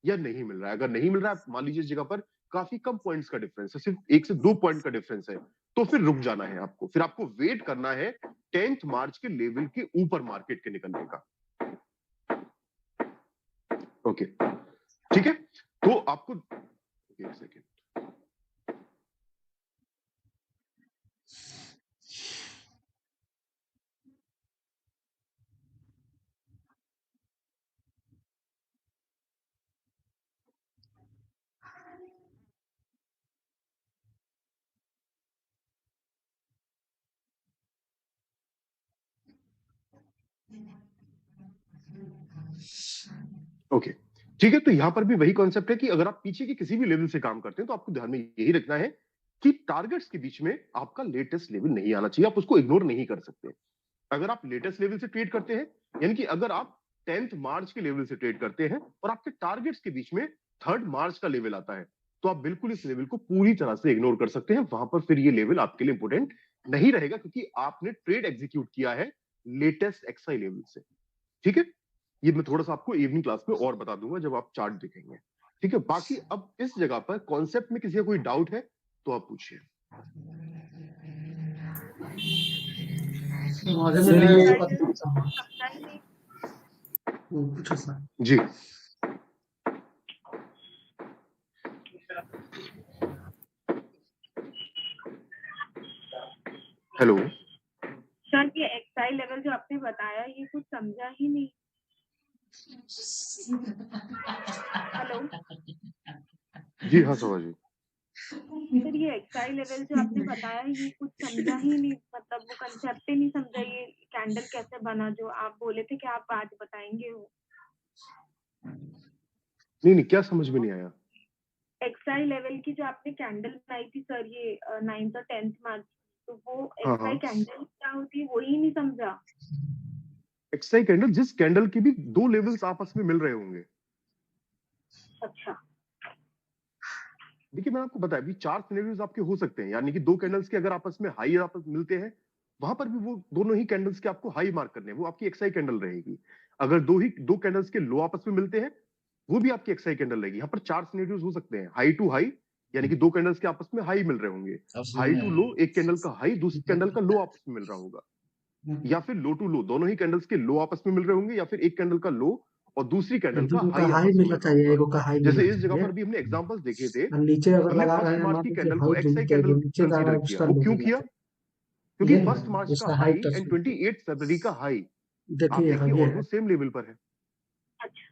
या नहीं मिल रहा है? अगर नहीं मिल रहा है, मान लीजिए इस जगह पर काफी कम पॉइंट्स का डिफरेंस है, सिर्फ 1 से 2 पॉइंट का डिफरेंस है, तो फिर रुक जाना है आपको, फिर आपको वेट करना है 10th मार्च के लेवल के ऊपर मार्केट के निकलने का। ओके, ठीक है। तो आपको एक सेकेंड, ओके, ठीक है। तो यहां पर भी वही कॉन्सेप्ट है कि अगर आप पीछे के किसी भी लेवल से काम करते हैं तो आपको ध्यान में यही रखना है कि टारगेट्स के बीच में आपका लेटेस्ट लेवल नहीं आना चाहिए, आप उसको इग्नोर नहीं कर सकते। अगर आप लेटेस्ट लेवल से ट्रेड करते हैं, यानी कि अगर आप 10th मार्च के लेवल से ट्रेड करते हैं और आपके टारगेट्स के बीच में 3rd मार्च का लेवल आता है, तो आप बिल्कुल इस लेवल को पूरी तरह से इग्नोर कर सकते हैं। वहां पर फिर ये लेवल आपके लिए इंपोर्टेंट नहीं रहेगा, क्योंकि आपने ट्रेड एग्जीक्यूट किया है लेटेस्ट एक्सआई लेवल से। ठीक है, ये मैं थोड़ा सा आपको इवनिंग क्लास में और बता दूंगा जब आप चार्ट देखेंगे। ठीक है, बाकी अब इस जगह पर कॉन्सेप्ट में किसी का कोई डाउट है तो आप पूछिए। पूछो सर। जी, हेलो सर, ये एक्सआई लेवल जो आपने बताया ये कुछ समझा ही नहीं। हेलो जी, हाँ समझ जी। सर, ये एक्सआई लेवल जो आपने बताया ये कुछ समझा ही नहीं, मतलब वो कंसेप्ट ही नहीं समझा। ये कैंडल कैसे बना जो आप बोले थे कि आप आज बताएंगे वो। नहीं, क्या समझ में नहीं आया? एक्सआई लेवल की जो आपने कैंडल बनाई थी सर, ये 9th और 10th मार्च, तो वो हाँ एक्सआई कैंडल क्या होती है वही नहीं समझा। एक्सआई कैंडल, जिस कैंडल की भी 2 लेवल्स आपस में मिल रहे होंगे। अच्छा, देखिए मैंने आपको बताया भी 4 सिनेरियोज आपके हो सकते हैं, यानी कि 2 कैंडल्स के अगर आपस में हाई आपस मिलते हैं, वहां पर भी वो दोनों ही कैंडल्स के आपको हाई मार्क करने हैं, वो आपकी एक्सआई कैंडल रहेगी। अगर दो कैंडल्स के लो आपस में मिलते हैं, वो भी आपकी एक्सआई कैंडल रहेगी। यहाँ पर 4 सिनेरियोज हो सकते हैं, हाई टू हाई, यानी कि 2 कैंडल्स के आपस में हाई मिल रहे होंगे, हाई टू लो, एक कैंडल का हाई दूसरी कैंडल का लो आपस में मिल रहा होगा, या फिर लो टू लो, दोनों ही कैंडल्स के लो आपस में मिल रहे होंगे, या फिर एक कैंडल का लो और दूसरी कैंडल का दोनों का हाई हाई आपस में मिलना मिल रहा चाहिए, होगा। एगो का हाई जैसे मिलना इस जगह चाहिए। पर भी हमने एग्जांपल्स देखे थे, और नीचे अगर हमने लगा रहे फर्स्ट हैं मार्च मान की लीजिए कैंडल को हाई जो एक्सआई नीचे कैंडल जो नीचे का रहा कंसीडर है किया। उसका वो लो क्यों मिलना किया? चाहिए। क्योंकि ये है फर्स्ट मार्च का उसका हाई हाई टच एंड 28 फरवरी का हाई आप देखिए, हाँ देखिए ये है। ऑलमोस्ट सेम लेवल पर है। अच्छा,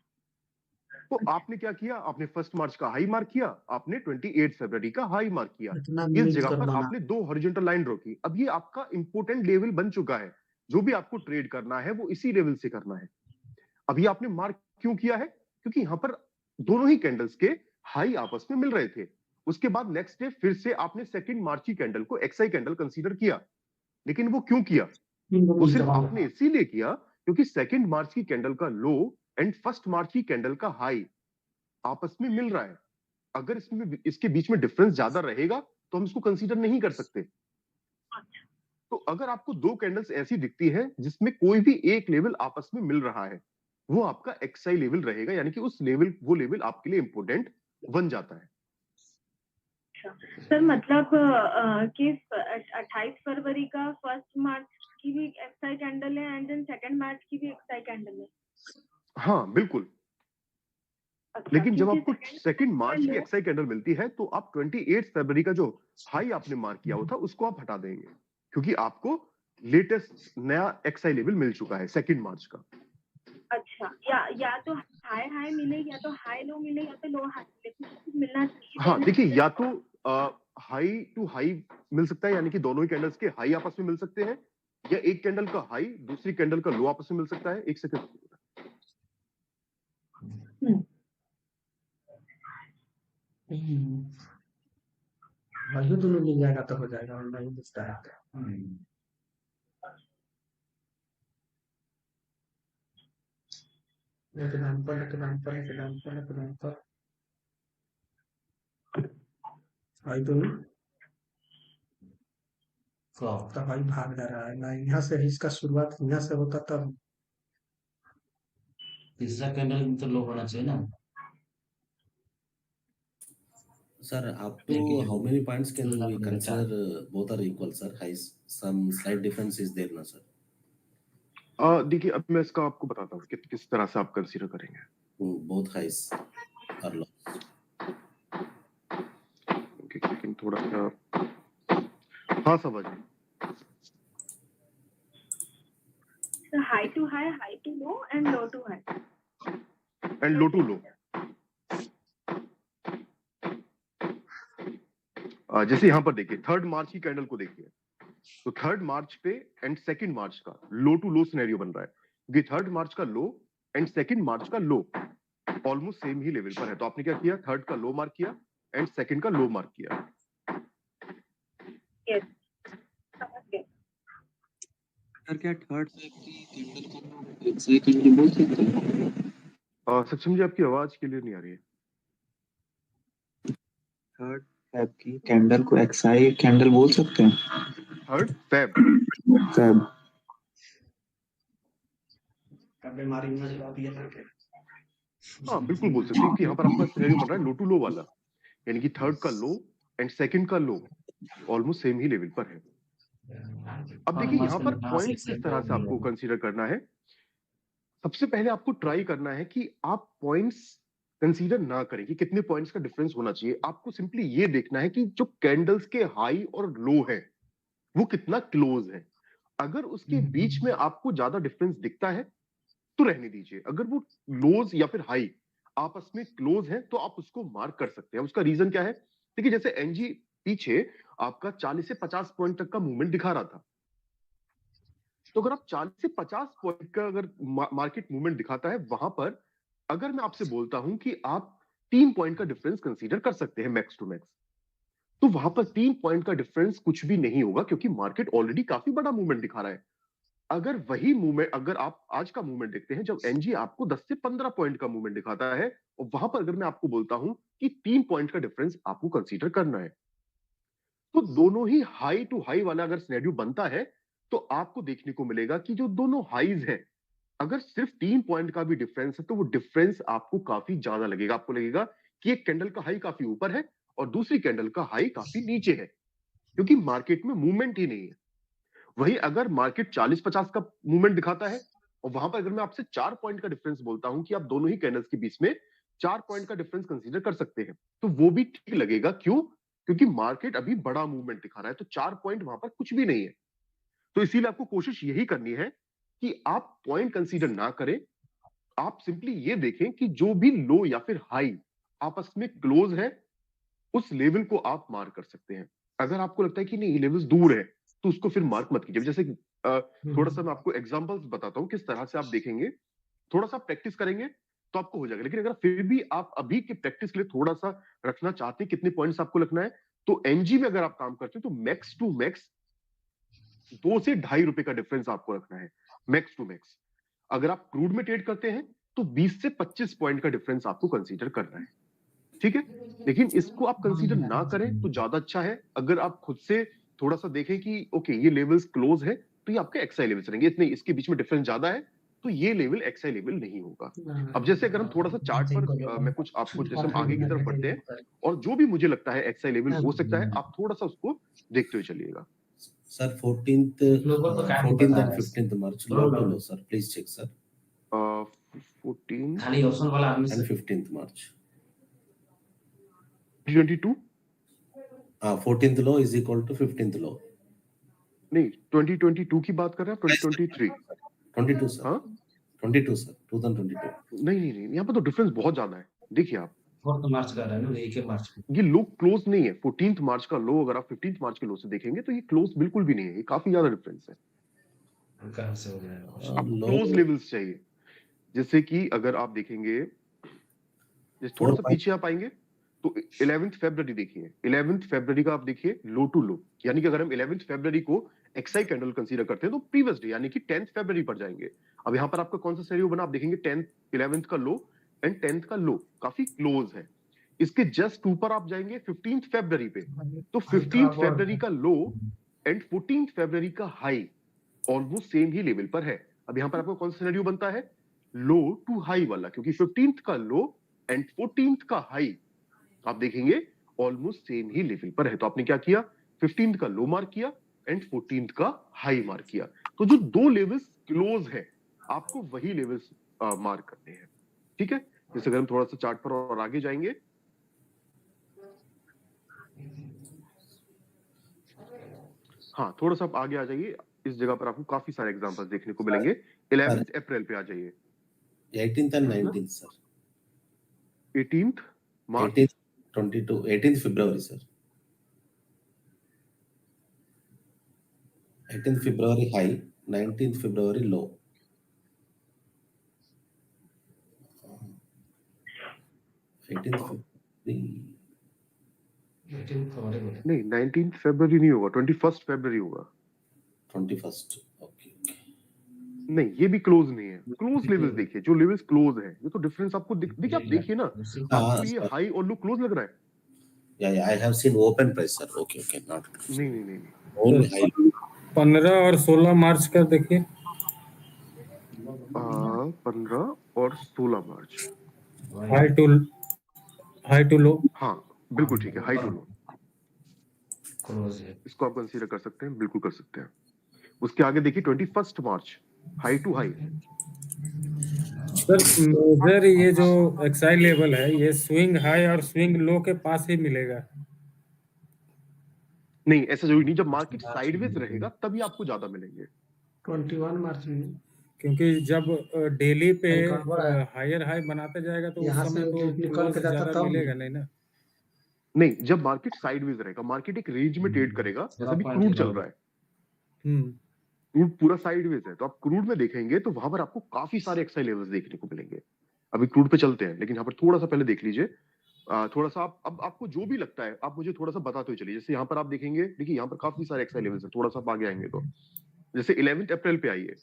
तो आपने क्या किया, आपने फर्स्ट मार्च का हाई मार्क किया, आपने 28 फरवरी का हाई मार्क किया। इतना इस मिक्स जगह कर पर देना। आपने 2 हॉरिजॉन्टल लाइन ड्रॉ की। अब ये आपका इंपोर्टेंट लेवल बन चुका है, जो भी आपको ट्रेड करना है वो इसी लेवल से करना है। अभी आपने मार्क क्यों किया है? क्योंकि यहां पर दोनों ही कैंडल्स के हाई आपस में मिल रहे थे। उसके बाद नेक्स्ट डे फिर से आपने सेकंड मार्च की कैंडल को एक्सआई कैंडल कंसीडर किया। लेकिन वो क्यों किया? वो सिर्फ आपने इसीलिए किया क्योंकि सेकंड मार्च की कैंडल का लो एंड फर्स्ट मार्च की कैंडल का हाई आपस में मिल रहा है। अगर इसमें इसके बीच में डिफरेंस ज्यादा रहेगा तो हम इसको कंसीडर नहीं कर सकते। तो अगर आपको 2 कैंडल्स ऐसी दिखती है जिसमें कोई भी एक लेवल आपस में मिल रहा है, वो आपका एक्सआई लेवल रहेगा, यानी कि उस लेवल वो लेवल आपके लिए इंपोर्टेंट बन जाता है। सर मतलब कि 28 फरवरी का फर्स्ट मार्च की भी एक्सआई कैंडल है एंड देन सेकंड मार्च की भी एक्सआई कैंडल है। हाँ बिल्कुल, अच्छा, लेकिन जब क्योंकि आपको सेकंड मार्च की लो एक्सआई कैंडल मिलती है तो आप 28 फरवरी का जो हाई आपने मार्क किया हुआ था उसको आप हटा देंगे, क्योंकि आपको लेटेस्ट नया एक्सआई लेवल मिल चुका है 2 मार्च का। अच्छा, या तो हाई हाई मिले, या तो हाई लो मिले, या तो लो हाई मिले, कुछ मिलना चाहिए। हाँ, देखिए या तो हाई टू हाई मिल सकता है, यानी कि दोनों ही कैंडल्स के हाई आपस में मिल सकते हैं, या एक कैंडल का हाई दूसरी कैंडल का लो आपस में मिल सकता है। एक सेकंड। वही दोनों मिल जाएगा तो हो जाएगा, ऑनलाइन दिखता है। भाई तो फ्लॉप। तो भाई भाग जा रहा है ना, यहाँ से इसका शुरुआत यहाँ से होता तब। तीसरा कैंडल तो लो होना चाहिए ना। Sir, up to लेकिन how many points can we मेरा consider both are equal, sir? Highs, some slight difference is there, na, sir? देखिए अब मैं इसका आपको बताता हूँ कि किस तरह से आप कंसीडर करेंगे। Both highs are low. Okay, लेकिन थोड़ा सा हाँ समझ गए। So high to high, high to low, and low to high. And low to low. जैसे यहाँ पर देखिए 3 मार्च की कैंडल को देखिए, तो 3 मार्च पे एंड 2 मार्च का लो टू लो सिनेरियो बन रहा है, क्योंकि 3 मार्च का लो एंड 2 मार्च का लो ऑलमोस्ट सेम ही लेवल पर है। तो आपने क्या किया, 3 का लो मार्क किया एंड 2 का लो मार्क किया। Yes. समझ गए। सर क्या थर्ड टाइप की कैंडल को एक्सआई कैंडल बोल सकते हैं? सक्षम जी आपकी आवाज क्लियर नहीं आ रही है। थर्ड टाइप की कैंडल को एक्सआई कैंडल बोल सकते हैं? 3 फेब फैब। बीमारी में जवाब दिया था। हाँ बिल्कुल बोल सकते हैं कि यहाँ पर आपका सिनेरियो बन रहा है लो टू लो वाला, यानी कि 3 का लो एंड 2 का लो ऑलमोस्ट सेम ही लेवल पर है। अब देखिए यहाँ पर पॉइंट्स किस तरह से आपको कंसीडर करना है। सबसे पहले आपको ट्राई करना है कि आप पॉइंट्स कंसीडर ना करें कि कितने पॉइंट्स का डिफरेंस होना चाहिए। आपको सिंपली ये देखना है कि जो कैंडल्स के हाई और लो है वो कितना क्लोज है। अगर उसके बीच में आपको ज्यादा डिफरेंस दिखता है तो रहने दीजिए। अगर वो लोज या फिर हाई आपस में क्लोज है तो आप उसको मार्क कर सकते हैं। उसका रीजन क्या है, देखिए जैसे एनजी पीछे आपका 40 से 50 पॉइंट तक का मूवमेंट दिखा रहा था, तो अगर आप 40 से 50 पॉइंट का अगर मार्केट मूवमेंट दिखाता है, वहां पर अगर मैं आपसे बोलता हूं कि आप 3 पॉइंट का डिफरेंस कंसीडर कर सकते हैं मैक्स टू मैक्स, तो वहां पर 3 पॉइंट का डिफरेंस कुछ भी नहीं होगा, क्योंकि मार्केट ऑलरेडी काफी बड़ा मूवमेंट दिखा रहा है। अगर वही मूवमेंट, अगर आप आज का मूवमेंट देखते हैं जब एनजी आपको 10 से 15 पॉइंट का मूवमेंट दिखाता है, और वहां पर अगर मैं आपको बोलता हूं कि 3 पॉइंट का डिफरेंस आपको कंसीडर करना है, तो दोनों ही हाई टू हाई वाला अगर सिनेरियो बनता है तो आपको देखने को मिलेगा कि जो दोनों हाईज हैं, अगर सिर्फ 3 पॉइंट का भी डिफरेंस है तो वो डिफरेंस आपको काफी ज्यादा लगेगा। आपको लगेगा कि एक कैंडल का हाई काफी ऊपर है और दूसरी कैंडल का हाई काफी नीचे है, क्योंकि मार्केट में मूवमेंट ही नहीं है। वही अगर मार्केट 40-50 का मूवमेंट दिखाता है और वहां पर अगर मैं आपसे 4 पॉइंट का डिफरेंस बोलता हूं कि आप दोनों ही कैंडल्स के बीच में 4 पॉइंट का डिफरेंस कंसीडर कर सकते हैं, तो वो भी ठीक लगेगा। क्यों? क्योंकि मार्केट अभी बड़ा मूवमेंट दिखा रहा है, तो 4 पॉइंट वहां पर कुछ भी नहीं है। तो इसीलिए आपको कोशिश यही करनी है कि आप पॉइंट कंसीडर ना करें, आप सिंपली ये देखें कि जो भी लो या फिर हाई आपस में क्लोज है, उस लेवल को आप मार्क कर सकते हैं। अगर आपको लगता है कि नहीं ये लेवल्स दूर है तो उसको फिर मार्क मत कीजिए। जैसे थोड़ा सा मैं आपको एग्जांपल्स बताता हूं किस तरह से आप देखेंगे, थोड़ा सा प्रैक्टिस करेंगे तो आपको हो जाएगा। लेकिन अगर फिर भी आप अभी की प्रैक्टिस के लिए थोड़ा सा रखना चाहते हैं कितने पॉइंट्स आपको रखना है, तो एनजी में अगर आप काम करते हैं तो मैक्स टू मैक्स 2 से ₹2.5 का डिफरेंस आपको रखना है, मैक्स टू मैक्स। अगर आप क्रूड में ट्रेड करते हैं तो 20 से 25 पॉइंट का डिफरेंस आपको कंसीडर करना है, ठीक है। लेकिन इसको आप कंसीडर ना करें तो ज्यादा अच्छा है। अगर आप खुद से थोड़ा सा देखें कि ओके ये लेवल्स क्लोज है तो ये आपके एक्सआई लेवल्स रहेंगे, इतने इसके बीच में डिफरेंस ज्यादा है तो ये लेवल एक्सआई लेवल नहीं होगा। अब जैसे अगर हम थोड़ा सा चार्ट पर मैं कुछ आपको जैसे हम आगे की तरफ बढ़ते हैं और जो भी मुझे लगता है एक्सआई लेवल हो सकता है, आप थोड़ा सा उसको देखते हुए चलिएगा। Sir, 14th and 15th March, low to low, sir. Please check, sir. 14 खाली ऑप्शन वाला आदमी And से 15th March. 22 14th low is equal to 15th low. नहीं 2022 की बात कर रहे हैं 2023? 22 सर, हाँ 22 सर, 2022। नहीं, यहाँ पर तो डिफरेंस बहुत ज्यादा है। देखिए आप, 4th मार्च का रहा है ना, 1 मार्च को। ये लो क्लोज नहीं है। 14th मार्च का लो अगर आप 15th मार्च के लो से देखेंगे तो ये क्लोज बिल्कुल भी नहीं है, ये काफी ज्यादा डिफरेंस है। कहाँ से हो गया? आपको लो क्लोज लेवल्स चाहिए, जैसे कि अगर आप देखेंगे, जैसे थोड़ा सा 4.5 पीछे आप आएंगे तो 11th फरवरी देखिए, 11th फरवरी का आप देखिए लो टू लो, यानी कि अगर हम 11th फरवरी को एक्सआई कैंडल कंसीडर करते हैं तो प्रीवियस डे यानी कि 10th फरवरी पर जाएंगे। अब यहाँ पर आपका कौन सा सिनेरियो बना, आप देखेंगे 11th का लो एंड 10th का लो काफी क्लोज है। इसके जस्ट ऊपर आप जाएंगे 15th फरवरी पे, तो 15th फरवरी का लो एंड 14th फरवरी का हाई ऑलमोस्ट सेम ही लेवल पर है। अब यहाँ पर आपको कौन सा सिनेरियो बनता है, लो टू हाई वाला, क्योंकि 15th का लो एंड 14th का हाई आप देखेंगे ऑलमोस्ट सेम ही लेवल पर है। तो आपने क्या किया, 15th का लो मार्क किया एंड 14th का हाई मार्क किया। तो जो दो लेवल्स क्लोज है आपको वही लेवल्स मार्क करने हैं। ठीक है, जैसे अगर हम थोड़ा सा चार्ट पर और आगे जाएंगे, हाँ थोड़ा सा आप आगे आ जाइए, इस जगह पर आपको काफी सारे एग्जांपल्स देखने को मिलेंगे। 11th अप्रैल पे आ जाइए, 18th and 19th sir, 18th March 18th 22 18th February sir, 18th February high, 19th February low। 18th February 18 फरवरी को। नहीं, 19th फरवरी नहीं होगा, 21st फरवरी होगा। 21st, okay. नहीं, ये भी क्लोज नहीं है। क्लोज लेवल्स देखिए, जो लेवल्स क्लोज है, ये तो डिफरेंस आपको देखिए, आप देखिए ना, आपको ये sir. हाई और लो क्लोज लग रहा है। Yeah, I have seen open price sir, okay, not नहीं, only high। 15 और 16 मार्च का देखिए, 15 और 16 मार्च, हाई टू लो। हाँ बिल्कुल ठीक है, हाई टू लो, क्लोज है। इसको आप कंसीडर कर सकते हैं, बिल्कुल कर सकते हैं। उसके आगे देखिए 21st March, high to high. Sir major ये जो एक्सआई लेवल है, ये स्विंग हाई और स्विंग लो के पास ही मिलेगा। नहीं, ऐसा जरूरी नहीं, जब मार्केट साइडवेज रहेगा तभी आपको ज्यादा मिलेंगे। 21 मार्च में, क्योंकि जब डेली पे हायर हाई बनाते जाएगा तो उस समय तो क्लोज ज्यादा मिलेगा नहीं ना। नहीं, जब मार्केट साइडवेज रहेगा, मार्केट एक रेंज में ट्रेड करेगा, जैसे अभी क्रूड चल रहा है, क्रूड पूरा साइडवेज है, तो आप क्रूड में देखेंगे तो वहां पर आपको काफी सारे एक्सआई लेवल्स देखने को मिलेंगे। अभी क्रूड पे चलते हैं, लेकिन यहाँ पर थोड़ा सा पहले देख लीजिए, थोड़ा सा आप, अब आपको जो भी लगता है आप मुझे थोड़ा सा बताते हुए चलिए। जैसे यहाँ पर आप देखेंगे, देखिए यहाँ पर काफी सारे एक्सआई लेवल्स हैं, थोड़ा सा आप आगे आएंगे तो जैसे 11th अप्रैल पे आइए,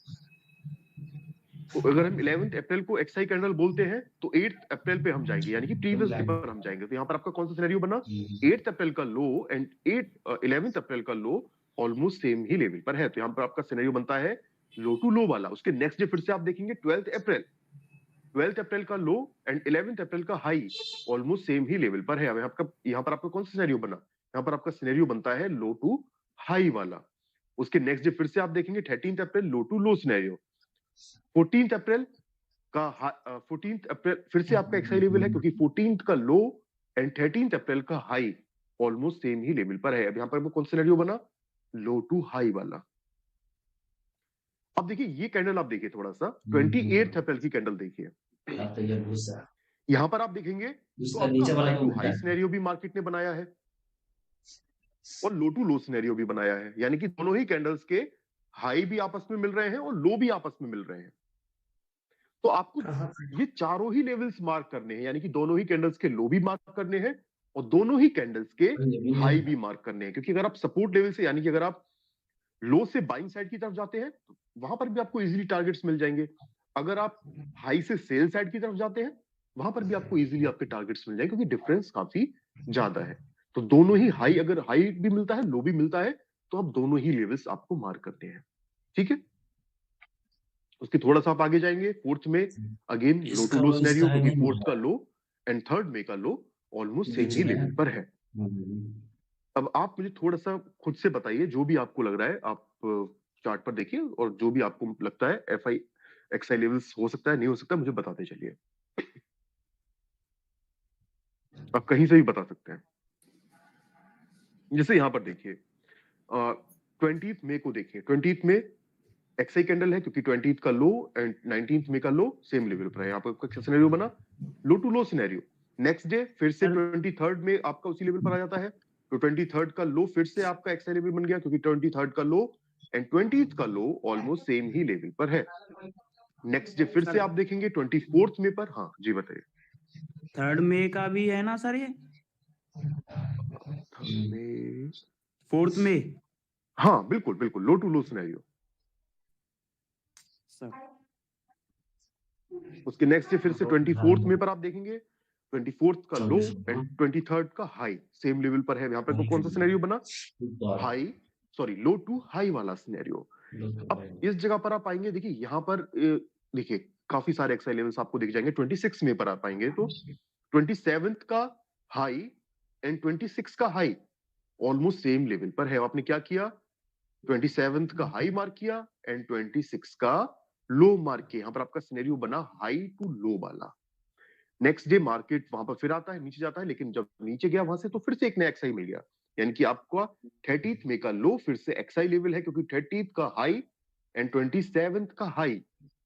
तो अगर हम 11th अप्रैल को एक्सआई कैंडल बोलते हैं तो 8th अप्रैल पे हम जाएंगे, यानी कि प्रीवियस डे पर हम जाएंगे। तो यहाँ पर आपका कौन सा सिनेरियो बना, 8th अप्रैल का लो एंड 11th अप्रैल का लो ऑलमोस्ट सेम ही लेवल पर है। तो यहाँ पर आपका सिनेरियो बनता है लो टू लो वाला। उसके नेक्स्ट डे फिर से आप देखेंगे 12th अप्रैल का लो एंड 11th अप्रैल का हाई ऑलमोस्ट सेम ही लेवल पर है। अब यहाँ पर आपका कौन सा सिनेरियो बना, यहाँ पर आपका सिनेरियो बनता है लो टू हाई वाला। उसके नेक्स्ट डे फिर से आप देखेंगे 13th April low to low scenario. 14th अप्रैल फिर से आपका एक्सआई लेवल है, क्योंकि 14th का लो एंड 13th अप्रैल का हाई ऑलमोस्ट सेम ही लेवल पर है। अब यहाँ पर कौन सा सिनेरियो बना, लो टू हाई वाला। अब देखिए ये कैंडल आप देखिए थोड़ा सा, 28th अप्रैल की कैंडल देखिए, तो ये भूसा यहां पर आप देखेंगे तो उसका नीचे आपका वाला हाई तो टू हाई सिनेरियो भी मार्केट ने बनाया है और लो टू लो सिनेरियो भी बनाया है, यानी कि दोनों ही कैंडल्स के हाई भी आपस में मिल रहे हैं और लो भी आपस में मिल रहे हैं। तो आपको ये चारों ही लेवल्स मार्क करने हैं, यानी कि दोनों ही कैंडल्स के लो भी मार्क करने हैं और दोनों ही कैंडल्स के हाई भी मार्क करने हैं। क्योंकि अगर आप सपोर्ट लेवल से, यानी कि अगर आप लो से बाइंग साइड की तरफ जाते हैं तो वहां पर भी आपको इजीली टारगेट्स मिल जाएंगे। अगर आप हाई से सेल साइड की तरफ जाते हैं वहां पर भी आपको इजीली आपके टारगेट्स मिल जाएंगे, क्योंकि डिफरेंस काफी ज्यादा है। तो दोनों ही हाई, अगर हाई भी मिलता है लो भी मिलता है, तो आप दोनों ही लेवल्स आपको मार्क करते हैं। ठीक है, उसके थोड़ा सा आप आगे जाएंगे, 4th में again low to low scenario, क्योंकि 4th का लो एंड 3rd में का लो ऑलमोस्ट सेम ही लेवल पर है। अब आप मुझे थोड़ा सा खुद से बताइए, जो भी आपको लग रहा है आप चार्ट पर देखिए, और जो भी आपको लगता है एफआई एक्सआई लेवल्स हो सकता है नहीं हो सकता, मुझे बताते चलिए। आप कहीं से भी बता सकते हैं। जैसे यहां पर देखिए 20th मई को देखिए, 20th में एक्सआई कैंडल है क्योंकि 20th का लो एंड 19th मई का लो सेम लेवल पर है। यहाँ पर आपका सिनेरियो बना low to low scenario. Next day फिर से 23rd में आपका उसी लेवल पर आ जाता है, तो 23rd का लो फिर से आपका एक्सआई लेवल बन गया क्योंकि 23rd का लो एंड 20th का लो ऑलमोस्ट सेम ही लेवल पर है। नेक्स्ट डे फिर से आप देखेंगे 24th मई पर। हाँ जी बताइए। 3rd मई का भी है ना सर ये? 4th मई? हाँ बिल्कुल बिल्कुल, लो टू लो सिनेरियो। उसके नेक्स्ट डे फिर से 24th मई पर आप देखेंगे 24th का लो एंड 23rd का हाई सेम लेवल पर है। यहाँ पर कौन सा सिनेरियो बना? High sorry low to high वाला सिनेरियो। अब इस जगह पर आप आएंगे, देखिए यहाँ पर देखिए काफी सारे एक्सआई लेवल्स आपको दिख जाएंगे। 26 मई पर आप आएंगे तो 27th का हाई एंड 26 का हाई ऑलमोस्ट सेम लेवल पर है। आपने क्या किया? 27th का हाई मार्क किया एंड 26 का लो मार्क किया। यहाँ पर आपका सिनेरियो बना हाई टू लो वाला। नेक्स्ट डे मार्केट वहां पर फिर आता है, नीचे जाता है, लेकिन जब नीचे गया वहां से तो फिर से एक नया एक्सआई मिल गया, यानी कि आपका 30th मई का लो फिर से एक्सआई लेवल है क्योंकि 30th का हाई एंड 27th का हाई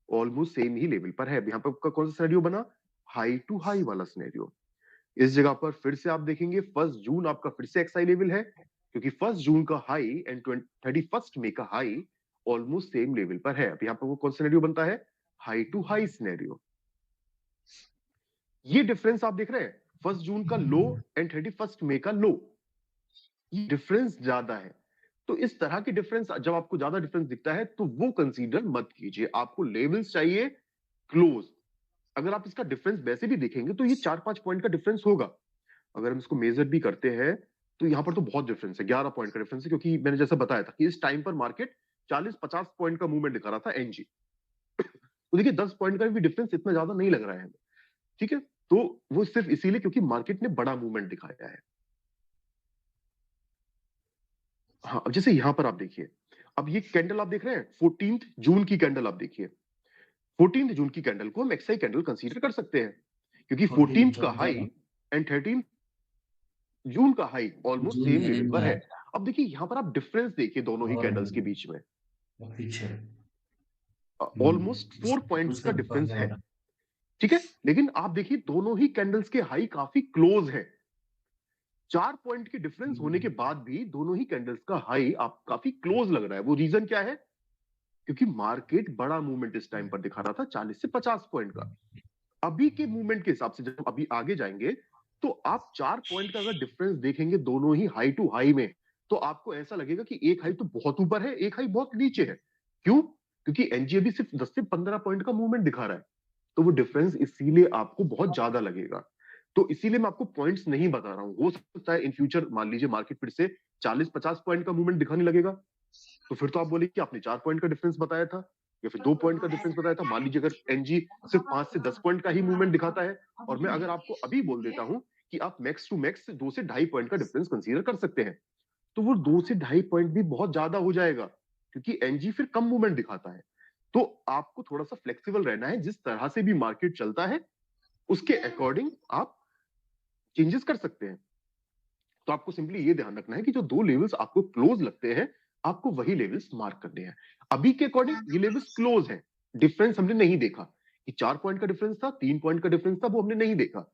ऑलमोस्ट सेम ही लेवल पर है। यहाँ पर आपका कौन सा सिनेरियो बना? हाई टू हाई वाला सिनेरियो। इस जगह पर फिर से आप देखेंगे 1 जून आपका फिर से एक्सआई लेवल है क्योंकि 1 जून का हाई एंड 31 मई का हाई ऑलमोस्ट सेम लेवल पर है। अब यहाँ पर वो कौन सा सिनेरियो बनता है? High to high scenario. ये डिफरेंस आप देख रहे हैं, 1 जून का लो एंड 31 मई का लो, ये डिफरेंस ज्यादा है। तो इस तरह के डिफरेंस जब आपको ज्यादा डिफरेंस दिखता है तो वो कंसीडर मत कीजिए, आपको लेवल्स चाहिए क्लोज। अगर आप इसका डिफरेंस वैसे भी देखेंगे तो ये 4-5 पॉइंट का डिफरेंस होगा। अगर हम इसको मेजर भी करते हैं तो यहाँ पर तो बहुत डिफरेंस है, 11 पॉइंट का डिफरेंस है, क्योंकि मैंने जैसा बताया था कि इस टाइम पर मार्केट 40-50 पॉइंट का मूवमेंट दिखा रहा था एनजी। तो देखिए 10 पॉइंट का भी डिफरेंस इतना ज्यादा नहीं लग रहा है हमें, ठीक है। तो वो सिर्फ इसीलिए क्योंकि मार्केट ने बड़ा मूवमेंट दिखाया है। हाँ, अब जैसे यहां पर आप देखिए, अब ये कैंडल आप देख रहे हैं 14th जून की कैंडल आप देखिए, 14th जून की कैंडल को हम एक्सआई कैंडल कंसीडर कर सकते हैं क्योंकि 14th का हाई एंड 13th जून का हाई ऑलमोस्ट सेम लेवल पर है। अब देखिए यहां पर आप डिफरेंस देखिए दोनों ही कैंडल्स के बीच में ऑलमोस्ट 4 पॉइंट्स का डिफरेंस है, ठीक है। लेकिन आप देखिए दोनों ही कैंडल्स के हाई काफी क्लोज है। 4 पॉइंट के डिफरेंस होने के बाद भी दोनों ही कैंडल्स का हाई आप काफी क्लोज लग रहा है। वो रीजन क्या है? क्योंकि मार्केट बड़ा मूवमेंट इस टाइम पर दिखा रहा था 40 से 50 पॉइंट का। अभी के मूवमेंट के हिसाब से जब अभी आगे जाएंगे तो आप 4 पॉइंट का अगर डिफरेंस देखेंगे दोनों ही हाई टू हाई में, तो आपको ऐसा लगेगा कि एक हाई तो बहुत ऊपर है, एक हाई बहुत नीचे है। क्यों? क्योंकि एनजी अभी सिर्फ 10 से 15 पॉइंट का मूवमेंट दिखा रहा है, तो वो डिफरेंस इसीलिए आपको बहुत ज्यादा लगेगा। तो इसीलिए मैं आपको पॉइंट्स नहीं बता रहा हूं। हो सकता है इन फ्यूचर मान लीजिए मार्केट फिर से 40-50 पॉइंट का मूवमेंट दिखाने लगेगा, तो फिर तो आप बोले कि आपने 4 पॉइंट का डिफरेंस बताया था या फिर 2 पॉइंट का डिफरेंस बताया था। मान लीजिए अगर एनजी सिर्फ 5 से 10 पॉइंट का ही मूवमेंट दिखाता है और मैं अगर आपको अभी बोल देता हूं कि आप मैक्स टू मैक्स 2 से 2.5 पॉइंट का डिफरेंस कंसीडर कर सकते हैं, तो वो 2 से 2.5 पॉइंट भी बहुत ज्यादा हो जाएगा क्योंकि एनजी फिर कम मूवमेंट दिखाता है। तो आपको थोड़ा सा फ्लेक्सिबल रहना है, जिस तरह से भी मार्केट चलता है उसके अकॉर्डिंग आप चेंजेस कर सकते हैं। तो आपको सिंपली ये ध्यान रखना है कि जो 2 लेवल्स आपको क्लोज लगते हैं आपको वही लेवल्स मार्क करने हैं। अभी के अकॉर्डिंग ये लेवल्स क्लोज हैं, डिफरेंस हमने नहीं देखा कि 4 पॉइंट का डिफरेंस था, 3 पॉइंट का डिफरेंस था, वो हमने नहीं देखा।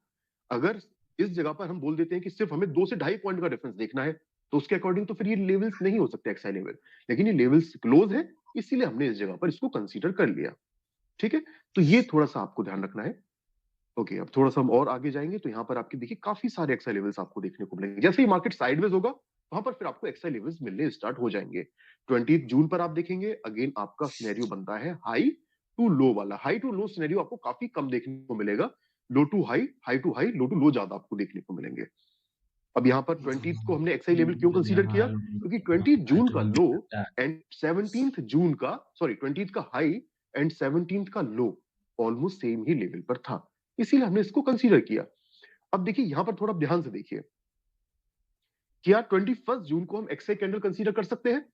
अगर इस जगह पर हम बोल देते हैं कि सिर्फ हमें 2 से 2.5 पॉइंट का डिफरेंस देखना है तो उसके अकॉर्डिंग तो फिर ये लेवल्स नहीं हो सकते एक्सआई लेवल, लेकिन ये लेवल्स क्लोज है इसीलिए हमने इस जगह पर इसको कंसीडर कर लिया, ठीक है। तो ये थोड़ा सा आपको ध्यान रखना है। ओके, अब थोड़ा सा हम और आगे जाएंगे तो यहाँ पर आपके देखिए काफी सारे एक्सआई लेवल्स आपको देखने को मिलेंगे। जैसे ही मार्केट साइडवेज होगा वहां पर फिर आपको एक्सआई लेवल्स मिलने स्टार्ट हो जाएंगे। 20 जून पर आप देखेंगे अगेन आपका सिनेरियो बनता है हाई टू लो वाला। हाई टू लो सिनेरियो आपको काफी कम देखने को मिलेगा, low to high, high to high, low to low ज्यादा आपको देखने को मिलेंगे। अब यहाँ पर 20 को हमने एक्सआई लेवल क्यों कंसीडर किया? क्योंकि 20 जून का लो एंड 17 जून का 20 का हाई एंड 17 का लो ऑलमोस्ट सेम ही लेवल पर था, इसीलिए हमने इसको कंसीडर किया। अब देखिए यहां पर थोड़ा ध्यान से देखिए, क्या 21 जून को हम एक्सआई कैंडल कंसीडर कर सकते हैं?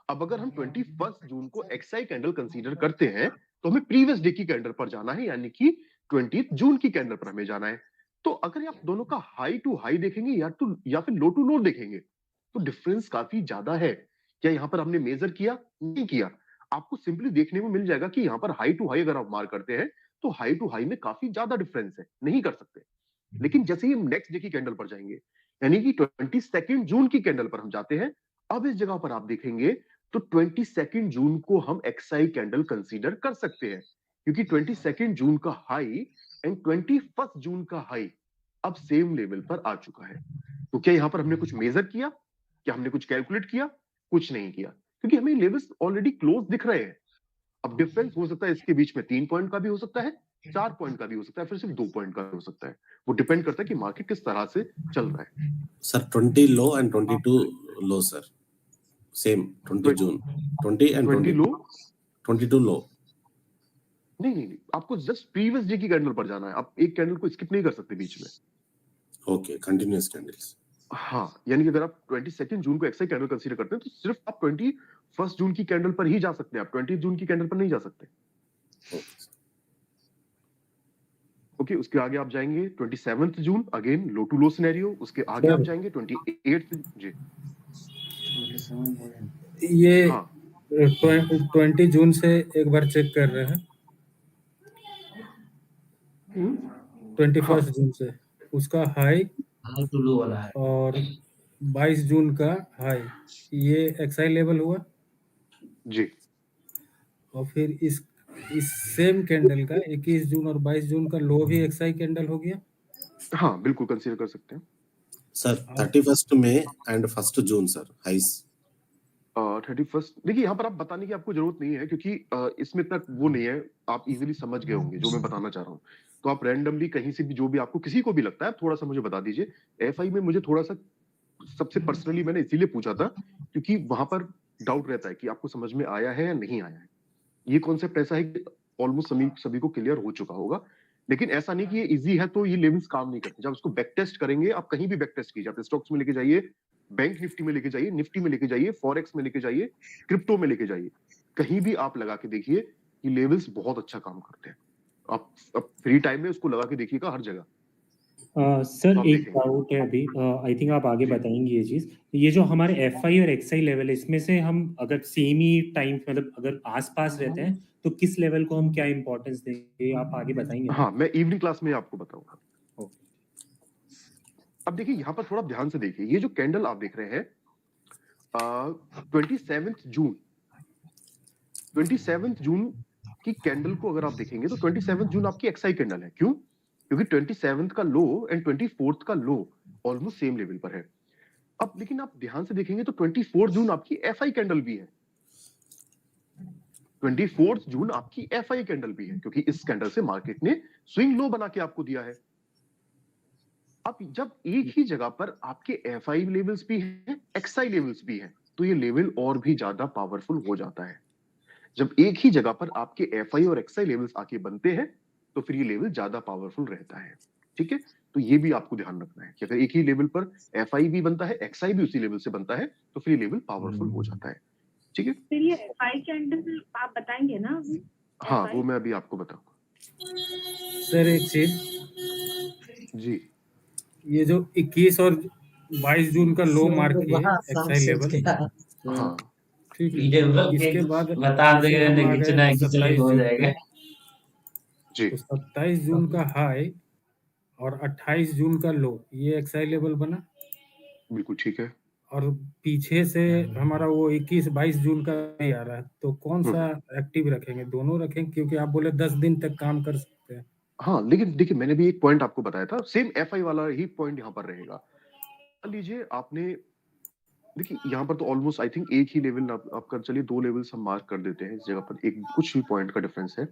अब अगर हम 21 जून को एक्सआई कैंडल कंसीडर करते हैं तो हमें प्रीवियस डे की कैंडल पर जाना है, यानी कि 20 जून की कैंडल पर हमें जाना है। तो अगर आप दोनों का हाई टू हाई देखेंगे या फिर लो टू लो देखेंगे तो डिफरेंस काफी ज्यादा है, क्या यहाँ पर हमने मेजर किया? नहीं किया। आपको सिंपली देखने में मिल जाएगा कि यहाँ पर हाई टू हाई अगर आप मार्क करते हैं तो हाई टू हाई में काफी ज्यादा डिफरेंस है, नहीं कर सकते। लेकिन जैसे ही हम नेक्स्ट डे की कैंडल पर जाएंगे, यानी कि 22 जून की कैंडल पर हम जाते हैं, अब इस जगह पर आप देखेंगे तो 22 जून को हम एक्सआई कैंडल कंसीडर कर सकते हैं, क्योंकि 22 जून का हाई एंड 21 जून का हाई अब सेम लेवल पर आ चुका है। तो क्या यहाँ पर हमने कुछ मेजर किया? क्या हमने कुछ कैलकुलेट किया? कुछ नहीं किया, क्योंकि हमें लेवल्स ऑलरेडी क्लोज दिख रहे हैं। अब डिफरेंस हो सकता है इसके बीच में 3 पॉइंट का भी हो सकता है, 4 पॉइंट का भी हो सकता है, फिर सिर्फ 2 पॉइंट का भी हो सकता है। वो डिपेंड करता है कि मार्केट किस तरह से चल रहा है। Sir 20 low and 22 low sir, same 20 June, 20 and 20 लो 22 लो। नहीं, आपको जस्ट प्रीवियस डे की कैंडल पर जाना है। आप एक कैंडल को स्किप नहीं कर सकते बीच में। Okay, continuous candles. हाँ, यानी कि अगर आप 22 जून को एक्सआई कैंडल कंसीडर करते हैं तो सिर्फ आप 21 जून की कैंडल पर ही जा सकते हैं, आप 20 जून की कैंडल पर नहीं जा सकते। ओके, उसके आगे आप जाएंगे 27 जून, again low to low scenario. उसके आगे आप जाएंगे 28 जी। ये हाँ 20 जून से एक बार चेक कर रहे हैं, 21 जून से उसका हाई हाई टू लो वाला है। और 22 जून का हाई, ये एक्सआई लेवल हुआ। जी, और फिर इस सेम कैंडल का 21 जून और 22 जून का लो भी एक्सआई कैंडल हो गया। हाँ बिल्कुल कंसीडर कर सकते हैं सर 31 मई एंड 1 जून सर हाइस। 31 देखिए, यहाँ पर आप बताने की आपको जरूरत नहीं है, क्योंकि इसमें तक वो नहीं है, आप इजीली समझ गए होंगे जो मैं बताना चाह रहा हूँ। तो आप रैंडमली कहीं से भी जो भी आपको किसी को भी लगता है थोड़ा सा मुझे बता दीजिए। एफआई में मुझे थोड़ा सा सबसे पर्सनली मैंने इसीलिए पूछा था क्योंकि वहां पर डाउट रहता है कि आपको समझ में आया है या नहीं आया है। ये कॉन्सेप्ट ऐसा है कि ऑलमोस्ट सभी को क्लियर हो चुका होगा, लेकिन ऐसा नहीं कि ये इजी है तो ये लेवल्स काम नहीं करते। जब उसको बैक टेस्ट करेंगे, आप कहीं भी बैक टेस्ट कीजिए, आप स्टॉक्स में लेके जाइए, बैंक निफ्टी में लेके जाइए, निफ्टी में लेके जाइए, फॉरेक्स में लेके जाइए, क्रिप्टो में लेके जाइए, कहीं भी आप लगा के देखिए कि लेवल्स बहुत अच्छा काम करते हैं। आप फ्री टाइम में उसको लगा के देखिएगा हर जगह। सर आप एक देखेंगे। डाउट है अभी, आई थिंक आप आगे जी। बताएंगे ये चीज। ये जो हमारे एफआई और एक्सआई लेवल है, इसमें से हम अगर सेम ही टाइम मतलब अगर आसपास रहते हैं तो किस लेवल को हम क्या इंपॉर्टेंस देंगे, आप आगे बताएंगे? हाँ, मैं इवनिंग क्लास में आपको बताऊंगा। ओके। अब देखिए यहाँ पर थोड़ा ध्यान से देखिए, ये जो कैंडल आप देख रहे हैं 27 जून की कैंडल को अगर आप देखेंगे तो 27 जून आपकी एक्सआई कैंडल है। क्यों? क्योंकि 27 का लो एंड 24 का लो ऑलमोस्ट सेम लेवल पर है। अब लेकिन आप ध्यान से देखेंगे तो 24 जून आपकी एफआई कैंडल भी है। 24 जून आपकी एफआई कैंडल भी है, क्योंकि इस कैंडल से मार्केट ने स्विंग लो बना के आपको दिया है। अब जब एक ही जगह पर आपके एफआई लेवल्स भी हैं, एक्सआई लेवल्स भी हैं, तो ये लेवल और भी ज्यादा पावरफुल हो जाता है। जब एक ही जगह पर आपके एफआई और एक्सआई लेवल्स आके बनते हैं तो फिर ये लेवल ज्यादा पावरफुल रहता है। ठीक है, तो ये भी आपको ध्यान रखना है कि अगर एक ही लेवल पर एफआई भी बनता है, एक्सआई भी उसी लेवल से बनता है, तो फिर ये लेवल पावरफुल हो जाता है। ठीक है, फिर ये एफआई कैंडल आप बताएंगे ना अभी? हाँ FI? वो मैं अभी आपको बताऊंगा। सर एक चीज, जी, ये जो 21 और 22 जून का लो मार्क किए एक्सआई लेवल, हाँ ठीक है, ये लोग इसके बाद बता जैसे देंगे हम तो आ खींचना गए खींचना 27 हो जून जाएगा। पे, जी, तो 27 जून का हाई और 28 जून का लो, ये एक्सआई लेवल बना। बिल्कुल ठीक है। और पीछे से हमारा वो 21-22 जून का ही आ रहा है, तो कौन सा एक्टिव रखेंगे? दोनों रखेंगे, क्योंकि आप बोले 10 दिन तक काम कर सकते हैं। हाँ, लेकिन देखिए मैंने भी एक पॉइंट आपको बताया था, सेम एफआई वाला ही पॉइंट यहाँ पर रहेगा। मान लीजिए आपने, देखिए यहाँ पर तो ऑलमोस्ट आई थिंक एक ही लेवल आप कर चलिए, 2 लेवल्स हम मार्क कर देते हैं इस जगह पर, एक कुछ ही पॉइंट का डिफरेंस है।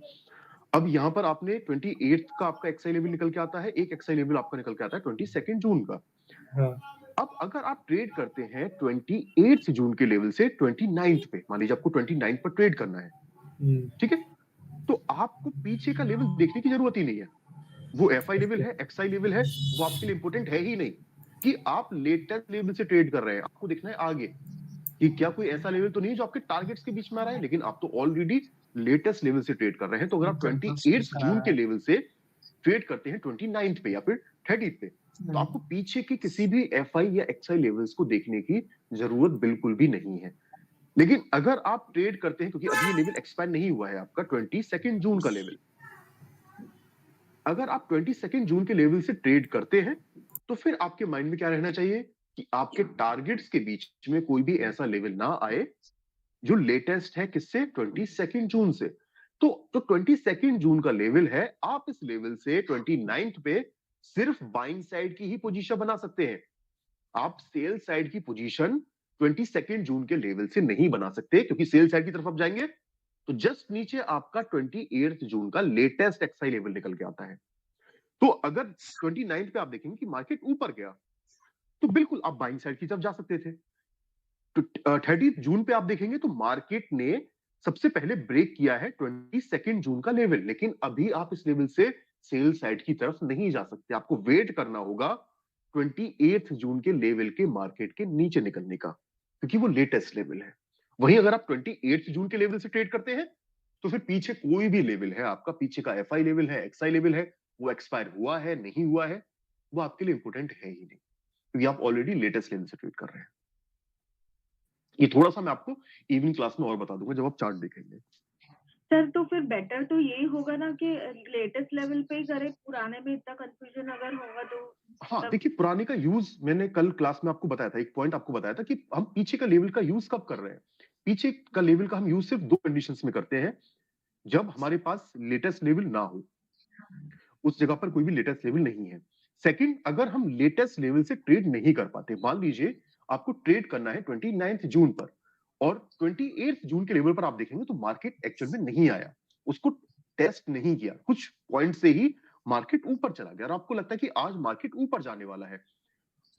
अब यहाँ पर आपने 28 का आपका एक्सआई लेवल निकल के आता है, एक एक्सआई लेवल आपका निकल के आता है 22 जून का। हाँ, अब अगर आप ट्रेड करते हैं 28 जून के लेवल से 29 पे, मान लीजिए आपको 29 पर ट्रेड करना है, ठीक है, तो आपको पीछे का लेवल देखने की जरूरत ही नहीं है। वो एफआई लेवल है, एक्सआई लेवल है, वो आपके लिए इंपॉर्टेंट है ही नहीं कि आप लेटेस्ट लेवल से ट्रेड कर रहे हैं। आपको देखना है आगे कि क्या कोई ऐसा लेवल तो नहीं है जो आपके टारगेट्स के बीच में आ रहा है, लेकिन आप तो ऑलरेडी लेटेस्ट लेवल से ट्रेड कर रहे हैं। तो अगर आप 28 जून के लेवल से ट्रेड करते हैं 29 पे या फिर 30 पे, तो आपको पीछे के किसी भी एफआई या एक्सआई लेवल्स को देखने की जरूरत बिल्कुल भी नहीं है। लेकिन अगर आप ट्रेड करते हैं, क्योंकि अभी ये लेवल एक्सपायर नहीं हुआ है आपका 22 जून का लेवल, अगर आप 22 जून के लेवल से ट्रेड करते हैं तो फिर आपके माइंड में क्या रहना चाहिए कि आपके टारगेट्स के बीच में कोई भी ऐसा लेवल ना आए जो लेटेस्ट है किससे, 22 जून से। तो जो 22 जून का लेवल है, आप इस लेवल से 29 पे सिर्फ बाइंग साइड की ही पोजीशन बना सकते हैं। आप सेल साइड की पोजीशन 22 जून के लेवल से नहीं बना सकते, क्योंकि सेल साइड की तरफ आप जाएंगे तो जस्ट नीचे आपका 28 जून का लेटेस्ट एक्सआई लेवल निकल के आता है। तो अगर 29 पे आप देखेंगे कि मार्केट ऊपर गया तो बिल्कुल आप बाइंग साइड की तरफ जा सकते थे। तो 30 जून पे आप देखेंगे तो मार्केट ने सबसे पहले ब्रेक किया है 22 जून का लेवल, लेकिन अभी आप इस लेवल से सेल साइड की तरफ नहीं जा सकते। आपको वेट करना होगा 28 जून के लेवल के मार्केट के नीचे निकलने का, क्योंकि वो लेटेस्ट लेवल है। वहीं अगर आप 28 जून के लेवल से ट्रेड करते हैं तो फिर पीछे कोई भी लेवल है आपका, पीछे का एफआई लेवल है, एक्सआई लेवल है, वो एक्सपायर हुआ है नहीं हुआ है, वो आपके लिए इंपोर्टेंट है ही नहीं, क्योंकि आप ऑलरेडी लेटेस्ट लेवल से ट्रेड कर रहे हैं। ये थोड़ा सा मैं आपको इवनिंग क्लास में और बता दूंगा जब आप चार्ट देखेंगे। सर तो फिर बेटर तो यही होगा ना कि लेटेस्ट लेवल पे ही करें, पुराने में इतना कंफ्यूजन अगर होगा तो। हाँ देखिए, पुराने का यूज मैंने कल क्लास में आपको बताया था, एक पॉइंट आपको बताया था कि हम पीछे का लेवल का यूज कब कर रहे हैं। पीछे का लेवल का हम यूज सिर्फ दो कंडीशंस में करते हैं, जब हमारे पास लेटेस्ट लेवल ना हो, उस जगह पर कोई भी लेटेस्ट लेवल नहीं है। सेकंड, अगर हम लेटेस्ट लेवल से ट्रेड नहीं कर पाते, मान लीजिए आपको ट्रेड करना है 29 जून पर और 28 जून के लेवल पर आप देखेंगे तो मार्केट एक्चुअल में नहीं आया, उसको टेस्ट नहीं किया, कुछ पॉइंट से ही मार्केट ऊपर चला गया और आपको लगता है कि आज मार्केट ऊपर जाने वाला है,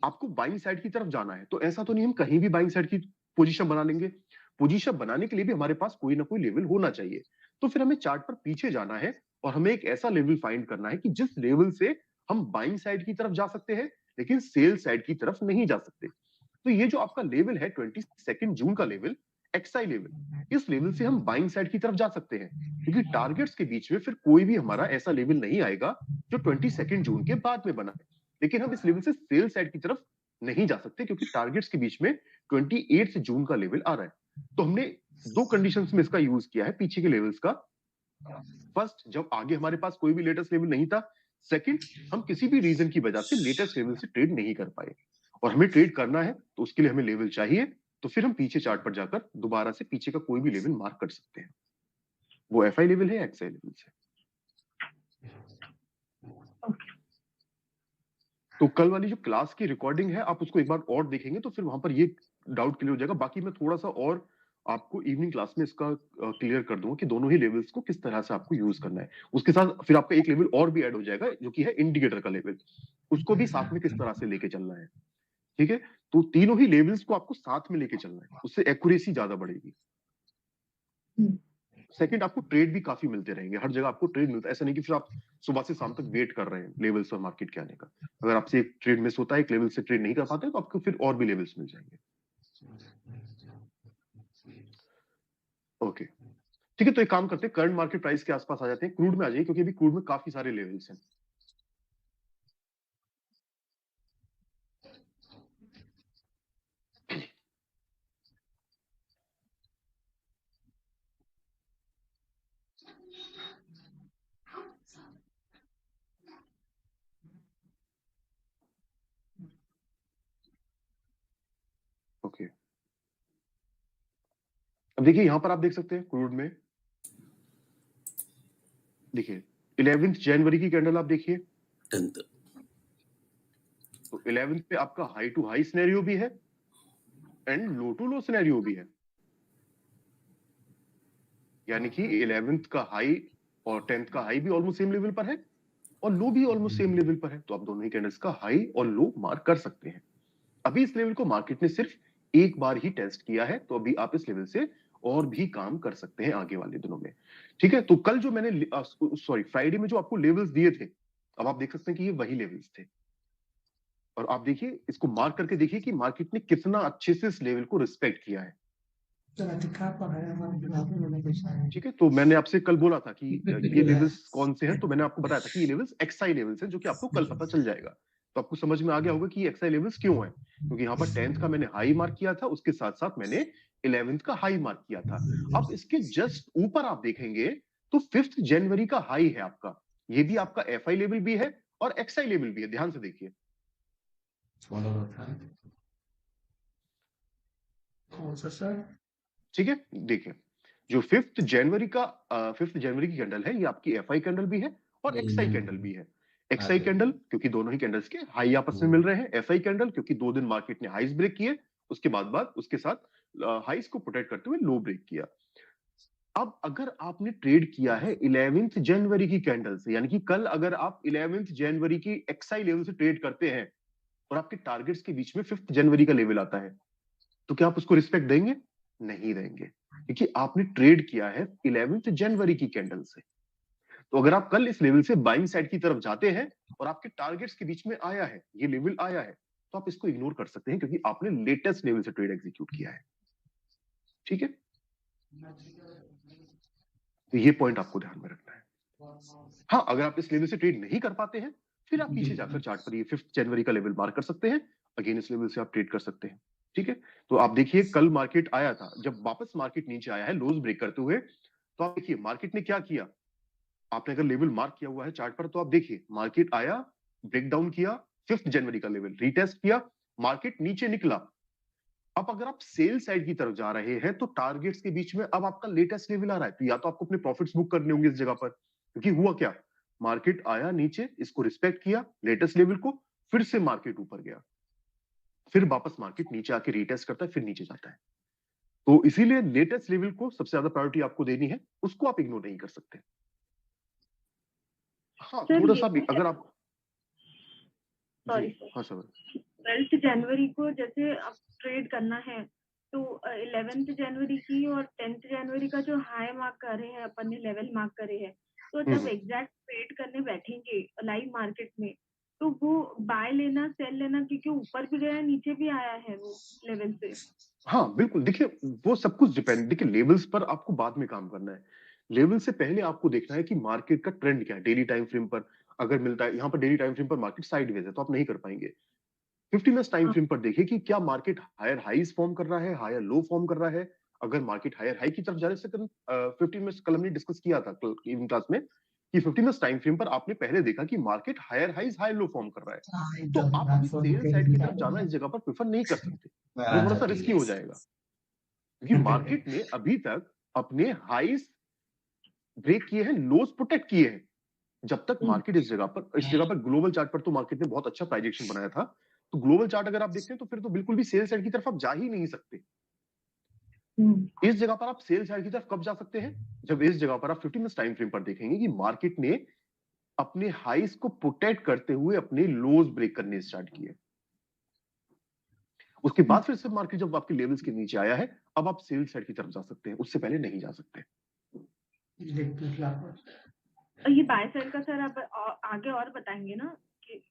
आपको बाइंग साइड की तरफ जाना है, तो ऐसा तो नहीं हम कहीं भी बाइंग साइड की पोजीशन बना लेंगे। पोजीशन बनाने के लिए भी हमारे पास कोई ना कोई लेवल होना चाहिए। तो फिर हमें चार्ट पर पीछे जाना है और हमें एक ऐसा लेवल फाइंड करना है कि जिस लेवल से हम बाइंग साइड की तरफ जा सकते हैं लेकिन सेल साइड की तरफ नहीं जा सकते। तो ये जो आपका लेवल है 22 जून का लेवल, एक्सआई लेवल, इस लेवल से हम बाइंग साइड की तरफ जा सकते हैं, क्योंकि टारगेट्स के बीच में फिर कोई भी हमारा ऐसा लेवल नहीं आएगा जो 22 जून के बाद में बना है। लेकिन हम इस लेवल से सेल साइड की तरफ नहीं जा सकते, क्योंकि टारगेट्स के बीच में 28 जून का लेवल आ रहा है। तो हमने दो कंडीशंस में इसका यूज किया है पीछे के लेवल्स का। फर्स्ट, जब आगे हमारे पास कोई भी लेटेस्ट लेवल नहीं था। सेकंड, हम किसी भी रीजन की वजह से लेटेस्ट लेवल से ट्रेड नहीं कर पाए और हमें ट्रेड करना है तो उसके लिए हमें लेवल चाहिए, तो फिर हम पीछे चार्ट पर जाकर दोबारा से पीछे का कोई भी लेवल मार्क कर सकते हैं, वो एफआई लेवल है, एक्सआई लेवल है। तो कल वाली जो क्लास की रिकॉर्डिंग है आप उसको एक बार और देखेंगे तो फिर वहां पर ये डाउट क्लियर हो जाएगा। बाकी मैं थोड़ा सा और आपको इवनिंग क्लास में इसका क्लियर कर दूंगा कि दोनों ही लेवल्स को किस तरह से आपको यूज करना है। उसके साथ फिर आपका एक लेवल और भी ऐड हो जाएगा जो कि है इंडिकेटर का लेवल, उसको भी साथ में किस तरह से लेके चलना है। ठीक है, तो तीनों ही लेवल्स को आपको साथ में लेके चलना है, उससे एक्यूरेसी ज्यादा बढ़ेगी। सेकंड, आपको ट्रेड भी काफी मिलते रहेंगे, हर जगह आपको ट्रेड मिलता है, ऐसा नहीं कि फिर आप सुबह से शाम तक वेट कर रहे हैं लेवल्स और मार्केट के आने का। अगर आपसे एक ट्रेड मिस होता है, एक लेवल से ट्रेड नहीं कर पाते तो आपको फिर और भी लेवल्स मिल जाएंगे। ओके ठीक है, तो एक काम करते हैं, करंट मार्केट प्राइस के आसपास आ जाते हैं, क्रूड में आ जाइए, क्योंकि अभी क्रूड में काफी सारे लेवल्स हैं। ओके, अब देखिए यहां पर आप देख सकते हैं क्रूड में, देखिए 11 जनवरी की कैंडल आप देखिए, 10th तो 11 पे आपका हाई टू हाई सिनेरियो भी है and low to low scenario भी है, यानी कि 11th का हाई और 10th का हाई भी ऑलमोस्ट सेम लेवल पर है और लो भी ऑलमोस्ट सेम लेवल पर है, तो आप दोनों ही कैंडल्स का हाई और लो मार्क कर सकते हैं। अभी इस लेवल को मार्केट ने सिर्फ एक बार ही टेस्ट किया है, तो अभी आप इस लेवल से और भी काम कर सकते हैं आगे वाले दिनों में। ठीक है, तो कल जो मैंने फ्राइडे में जो आपको लेवल्स दिए थे, अब आप देख सकते हैं कि ये वही लेवल्स थे और आप देखिए इसको मार्क करके देखिए कि मार्केट ने कितना अच्छे से इस लेवल को रिस्पेक्ट किया है। ठीक है, तो मैंने आपसे कल बोला था कि ये लेवल्स कौन से हैं, तो मैंने आपको बताया था कि ये लेवल्स एक्सआई लेवल्स हैं, जो कि आपको कल पता चल जाएगा। तो आपको समझ में आ गया होगा कि ये एक्सआई लेवल्स क्यों हैं, क्योंकि यहाँ पर 10th का मैंने हाई मार्क किया था, उसके साथ साथ मैंने 11th का हाई मार्क किया था। अब इसके जस्ट ऊपर आप देखेंगे तो 5th जनवरी का हाई है आपका। ये भी आपका एफआई लेवल भी है और एक्सआई लेवल भी है, ध्यान से देखिए। फॉलो होता है कौन सा सर? ठीक है, देखिए जो 5th जनवरी की कैंडल है, ये आपकी एफआई कैंडल भी है और एक्सआई कैंडल भी है। एक्सआई कैंडल क्योंकि दोनों ही कैंडल्स के हाई आपस में मिल रहे हैं, एफआई कैंडल क्योंकि 2 दिन मार्केट ने हाईज ब्रेक किए, उसके बाद उसके साथ हाईज को प्रोटेक्ट करते हुए लो ब्रेक किया। अब अगर आपने ट्रेड किया है 11th जनवरी की कैंडल से, यानी कि कल अगर आप 11th जनवरी की एक्सआई लेवल से ट्रेड करते हैं और आपके टारगेट्स के बीच में 5th जनवरी का लेवल आता है, तो क्या आप उसको रिस्पेक्ट देंगे? नहीं देंगे, क्योंकि आपने ट्रेड किया है 11th जनवरी की कैंडल से। तो अगर आप कल इस लेवल से बाइंग साइड की तरफ जाते हैं और आपके टारगेट्स के बीच में आया है, ये लेवल आया है, तो आप इसको इग्नोर कर सकते हैं क्योंकि आपने लेटेस्ट लेवल से ट्रेड एग्जीक्यूट किया है। ठीक है, तो ये पॉइंट आपको ध्यान में रखना है। हाँ, अगर आप इस लेवल से ट्रेड नहीं कर पाते हैं, फिर आप पीछे जाकर चार्ट पर ये 5th जनवरी का लेवल मार्क कर सकते हैं, अगेन इस लेवल से आप ट्रेड कर सकते हैं। ठीक है, तो आप देखिए कल मार्केट आया था, जब वापस मार्केट नीचे आया है लोज ब्रेक करते हुए, तो आप देखिए मार्केट ने क्या किया। आपने अगर लेवल मार्क किया हुआ है चार्ट पर, तो आप देखिए मार्केट आया, ब्रेक डाउन किया, 5th जनवरी का लेवल रीटेस्ट किया, मार्केट नीचे निकला। अब अगर आप सेल साइड की तरफ जा रहे हैं तो टारगेट्स के बीच में अब आपका लेटेस्ट लेवल आ रहा है, तो या तो आपको अपने प्रॉफिट्स बुक करने होंगे इस जगह पर, क्योंकि हुआ क्या, मार्केट आया नीचे, इसको रिस्पेक्ट किया लेटेस्ट लेवल को, फिर से मार्केट ऊपर गया, फिर वापस मार्केट नीचे आके रीटेस्ट करता है, फिर नीचे जाता है। तो इसीलिए लेटेस्ट लेवल को सबसे ज्यादा प्रायोरिटी आपको देनी है, उसको आप इग्नोर नहीं कर सकते। हाँ, थोड़ा सा भी अगर आप हाँ सर 12th जनवरी को जैसे अब ट्रेड करना है, तो 11th जनवरी की और 10th जनवरी का जो हाई मार्क कर रहे हैं अपन ने, लेवल मार्क करे हैं, तो जब एग्जैक्ट ट्रेड करने बैठेंगे लाइव मार्केट में, तो वो बाय लेना सेल लेना, क्योंकि ऊपर भी गया नीचे भी आया है वो लेवल से। हाँ बिल्कुल, देखिए वो सब कुछ डिपेंड, देखिए लेवल्स पर आपको बाद में काम करना है, लेवल से पहले आपको देखना है कि मार्केट का ट्रेंड क्या है। डेली टाइम फ्रेम पर अगर मिलता है, यहाँ पर डेली टाइम फ्रेम पर मार्केट साइडवेज है तो आप नहीं कर पाएंगे। 50 मिनट्स टाइम फ्रेम पर देखिए कि क्या मार्केट हायर हाईज फॉर्म कर रहा है, हायर लो फॉर्म कर रहा है। अगर मार्केट हायर हाई की तरफ जा रहे हैं, 50 मिनट्स कल हमने डिस्कस किया था इवनिंग क्लास में कि 50 मिनट्स टाइम फ्रेम पर आपने पहले देखा कि market higher highs higher low form कर रहा है, तो आप अभी सेल साइड की तरफ जाना इस जगह पर प्रेफर नहीं कर सकते, वो थोड़ा सा रिस्की हो जाएगा, क्योंकि मार्केट ने अभी तक अपने हाईज ब्रेक किए हैं, लोज प्रोटेक्ट किए हैं। जब तक मार्केट इस जगह पर ग्लोबल चार्ट पर तो मार्केट ने बहुत अच्छा प्राइजेक्शन बनाया था, तो ग्लोबल चार्ट अगर आप देखते हैं तो फिर तो बिल्कुल भी सेल साइड की तरफ आप जा ही नहीं सकते। इस जगह पर आप सेल साइड की तरफ कब जा सकते हैं, जब इस जगह पर आप 50 मिनट्स टाइम फ्रेम पर देखेंगे कि मार्केट ने अपने हाईज को प्रोटेक्ट करते हुए अपने लोज ब्रेक करने स्टार्ट किए। उसके बाद फिर से मार्केट जब आपके लेवल्स के नीचे आया है, अब आप सेल साइड की तरफ जा सकते हैं, उससे पहले नहीं जा सकते। ये बाय साइड का सर आप आगे और बताएंगे ना कि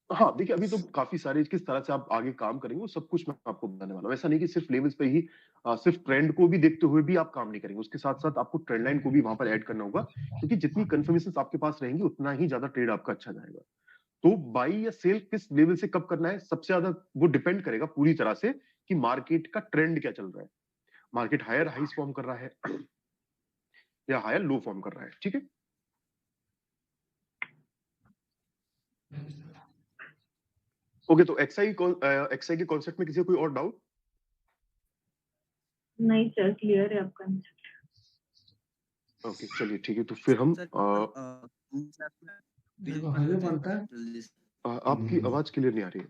हाँ, देखिए अभी तो काफी सारे किस तरह से आप आगे काम करेंगे वो सब कुछ मैं आपको बताने वाला हूँ। ऐसा नहीं कि सिर्फ लेवल्स पे ही सिर्फ ट्रेंड को भी देखते हुए भी आप काम नहीं करेंगे, उसके साथ साथ आपको ट्रेंड लाइन को भी वहां पर ऐड करना होगा, क्योंकि जितनी कंफर्मेशंस आपके पास रहेंगी उतना ही ज्यादा ट्रेड आपका अच्छा जाएगा। तो बाई या सेल किस लेवल से कब करना है, सबसे ज्यादा वो डिपेंड करेगा पूरी तरह से कि मार्केट का ट्रेंड क्या चल रहा है, मार्केट हायर हाईज फॉर्म कर रहा है या हायर लो फॉर्म कर रहा है। ठीक है, ओके, तो एक्सआई के कॉन्सेप्ट में किसी को कोई और डाउट? नहीं सर, क्लियर है आपका। ओके, चलिए ठीक है, तो फिर हम आपकी आवाज क्लियर नहीं आ रही है।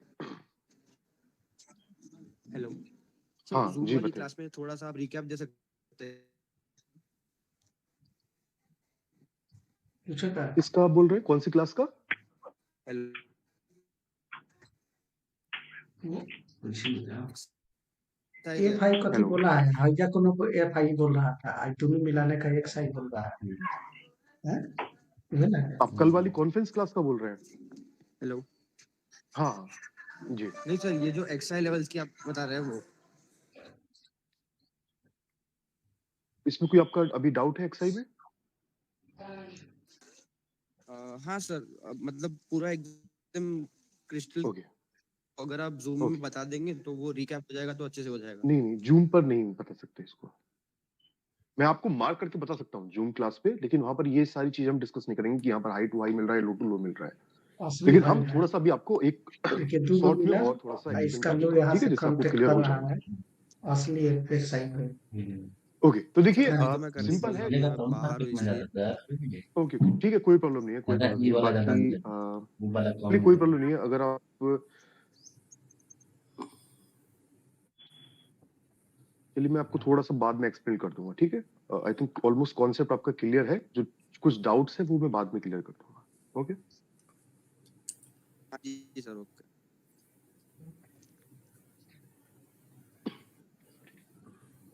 हेलो हाँ जी, बताइए। क्लास में थोड़ा सा आप रिकैप दे सकते हैं? किसका आप बोल रहे हैं, कौन सी क्लास का? एफ आई कथी बोला है, हाइजा कोनो को एफ आई बोल रहा था, आई टू मिलाने का एक साइड बोल रहा है। आप कल वाली कॉन्फ्रेंस क्लास का बोल रहे हैं? हेलो, हाँ जी। नहीं सर, ये जो एक्सआई लेवल्स की आप बता रहे हैं वो, इसमें कोई आपका अभी डाउट है एक्सआई में? हाँ सर, मतलब पूरा एकदम क्रिस्टल ओके, अगर आप जूम में ओके बता देंगे तो वो रिकैप हो जाएगा तो अच्छे से हो जाएगा। नहीं जूम पर नहीं बता सकते इसको, मैं आपको मार्क करके बता सकता हूँ जूम क्लास पे, लेकिन वहां पर ये सारी चीजें हम डिस्कस नहीं करेंगे कि यहाँ पर हाई टू हाई मिल रहा है, लो टू लो मिल रहा है। असली लेकिन हाई हम है। थोड़ा सा भी आपको एक देखिए 2 शॉर्ट में मिला और थोड़ा सा एक्सप्लेन इसका कर लो देता हूँ, यहाँ ठीक है, से जिससे आपको कांटेक्ट क्लियर कर हो रहा जाएगा। है, असली एक साइड में। ओके तो देखिए सर तो मैं कर सिंपल है, मैं बाहर हूँ इसलिए। ओके ठीक है, कोई प्रॉब्लम नहीं है, कोई प्रॉब्लम नहीं है, बाकी चलिए कोई प्रॉब्लम नहीं है। अगर आप चलिए मैं आपको थोड़ा सा बाद में एक्सप्लेन कर दूंगा, ठीक है। आई थिंक ऑलमोस्ट कॉन्सेप्ट आपका क्लियर है, जो कुछ डाउट्स है वो मैं बाद में क्लियर कर दूंगा। ओके जी सर ओके।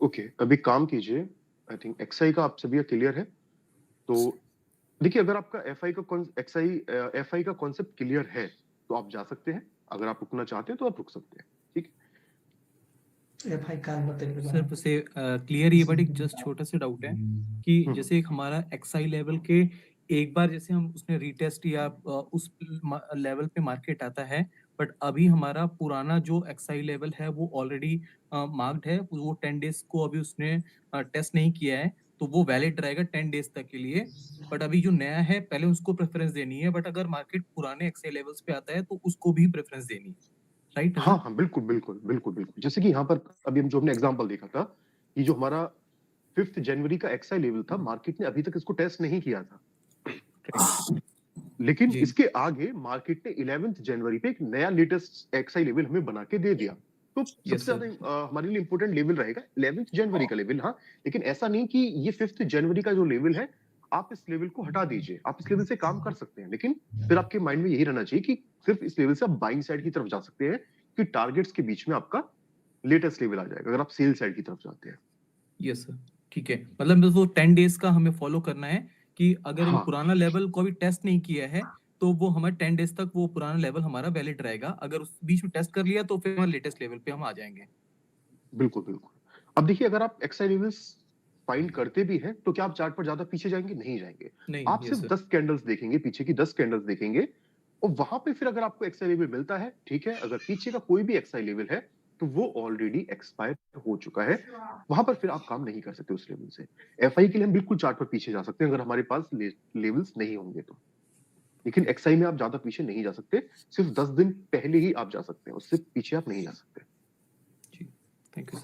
ओके अभी काम कीजिए, आई थिंक एक्सआई का आप सभी का क्लियर है। तो देखिए अगर आपका एफआई का कॉन्सेप्ट क्लियर है तो आप जा सकते हैं, अगर आप रुकना चाहते हैं तो आप रुक सकते हैं, ठीक है। एफआई कान बताइए सर बस क्लियर ये बट एक जस्ट छोटा सा डाउट है कि जैसे एक हमारा एक्सआई लेवल के एक बार जैसे हम उसने रीटेस्ट या उस लेवल पे मार्केट आता है, बट अभी हमारा पुराना जो एक्सआई लेवल है वो ऑलरेडी मार्क्ड है, वो 10 डेज को अभी उसने टेस्ट नहीं किया है, तो वो वैलिड रहेगा 10 डेज तक के लिए। बट अभी जो नया है पहले उसको प्रेफरेंस देनी है, बट अगर मार्केट पुराने एक्सआई लेवल्स पे आता है तो उसको भी प्रेफरेंस देनी है, राइट? हाँ हाँ बिल्कुल बिल्कुल बिल्कुल बिल्कुल, जैसे कि यहाँ पर अभी हम जो हमने एग्जांपल देखा था, ये जो हमारा 5 जनवरी का एक्सआई लेवल था, मार्केट ने अभी तक इसको टेस्ट नहीं किया था, लेकिन इसके आगे मार्केट ने 11 जनवरी पे एक नया लेटेस्ट एक्सआई लेवल हमें बना के दे दिया। तो सबसे ज्यादा हमारे लिए इंपॉर्टेंट लेवल रहेगा 11 जनवरी का लेवल। हाँ लेकिन ऐसा नहीं कि ये 5 जनवरी का जो लेवल है आप इस लेवल को हटा दीजिए, आप इस लेवल से काम कर सकते हैं, लेकिन फिर आपके माइंड में यही रहना चाहिए कि सिर्फ इस लेवल से आप बाइंग साइड की तरफ जा सकते हैं, कि टारगेट्स के बीच में आपका लेटेस्ट लेवल आ जाएगा अगर आप सेल साइड की तरफ जाते हैं। यस सर ठीक है, मतलब वो 10 डेज का हमें फॉलो करना है कि अगर वो हाँ पुराना लेवल को भी टेस्ट नहीं किया है तो वो हमारे 10 डेज तक वो पुराना लेवल हमारा वैलिड रहेगा, अगर उस बीच में टेस्ट कर लिया तो फिर हमारे लेटेस्ट लेवल पे हम आ जाएंगे। बिल्कुल बिल्कुल। अब देखिए अगर आप एक्सआई लेवल्स फाइंड करते भी हैं तो क्या आप चार्ट पर ज्यादा पीछे जाएंगे? नहीं जाएंगे, नहीं आप यस सिर्फ सर 10 कैंडल्स देखेंगे, पीछे की 10 कैंडल्स देखेंगे, और वहां पे फिर अगर आपको एक्सआई लेवल मिलता है, ठीक है, अगर पीछे का कोई भी एक्सआई लेवल है तो वो ऑलरेडी एक्सपायर हो चुका है, वहां पर फिर आप काम नहीं कर सकते उस लेवल से। एफआई के लिए हम बिल्कुल चार्ट पर पीछे जा सकते हैं अगर हमारे पास लेवल्स नहीं होंगे तो, लेकिन एक्सआई में आप ज्यादा पीछे नहीं जा सकते, सिर्फ 10 दिन पहले ही आप जा सकते हैं, उससे पीछे आप नहीं जा सकते। Thank you.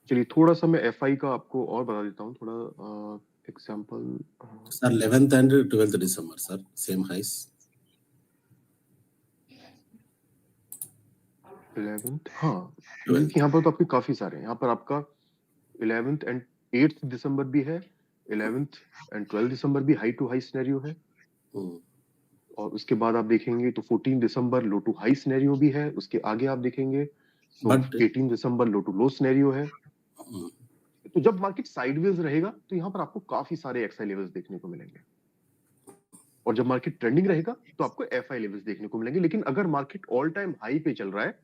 चलिए थोड़ा सा मैं एफआई का आपको और बता देता हूँ, थोड़ा example. Sir 11th and 12th December sir same highs. 11th हाँ, यहाँ पर तो आपके काफी सारे हैं, यहाँ पर आपका 11th and 8th दिसंबर भी है, 11th and 12th दिसंबर भी हाई टू हाई सिनेरियो है, और उसके बाद आप देखेंगे तो 14 दिसंबर लो टू हाई सिनेरियो भी है, उसके आगे आप देखेंगे तो 18 दिसंबर लो टू लो सिनेरियो है। तो जब मार्केट साइडवेज रहेगा तो यहाँ पर आपको काफी सारे एक्सआई लेवल्स देखने को मिलेंगे, और जब मार्केट ट्रेंडिंग रहेगा तो आपको एफआई लेवल्स देखने को मिलेंगे, लेकिन अगर मार्केट ऑल टाइम हाई पे चल रहा है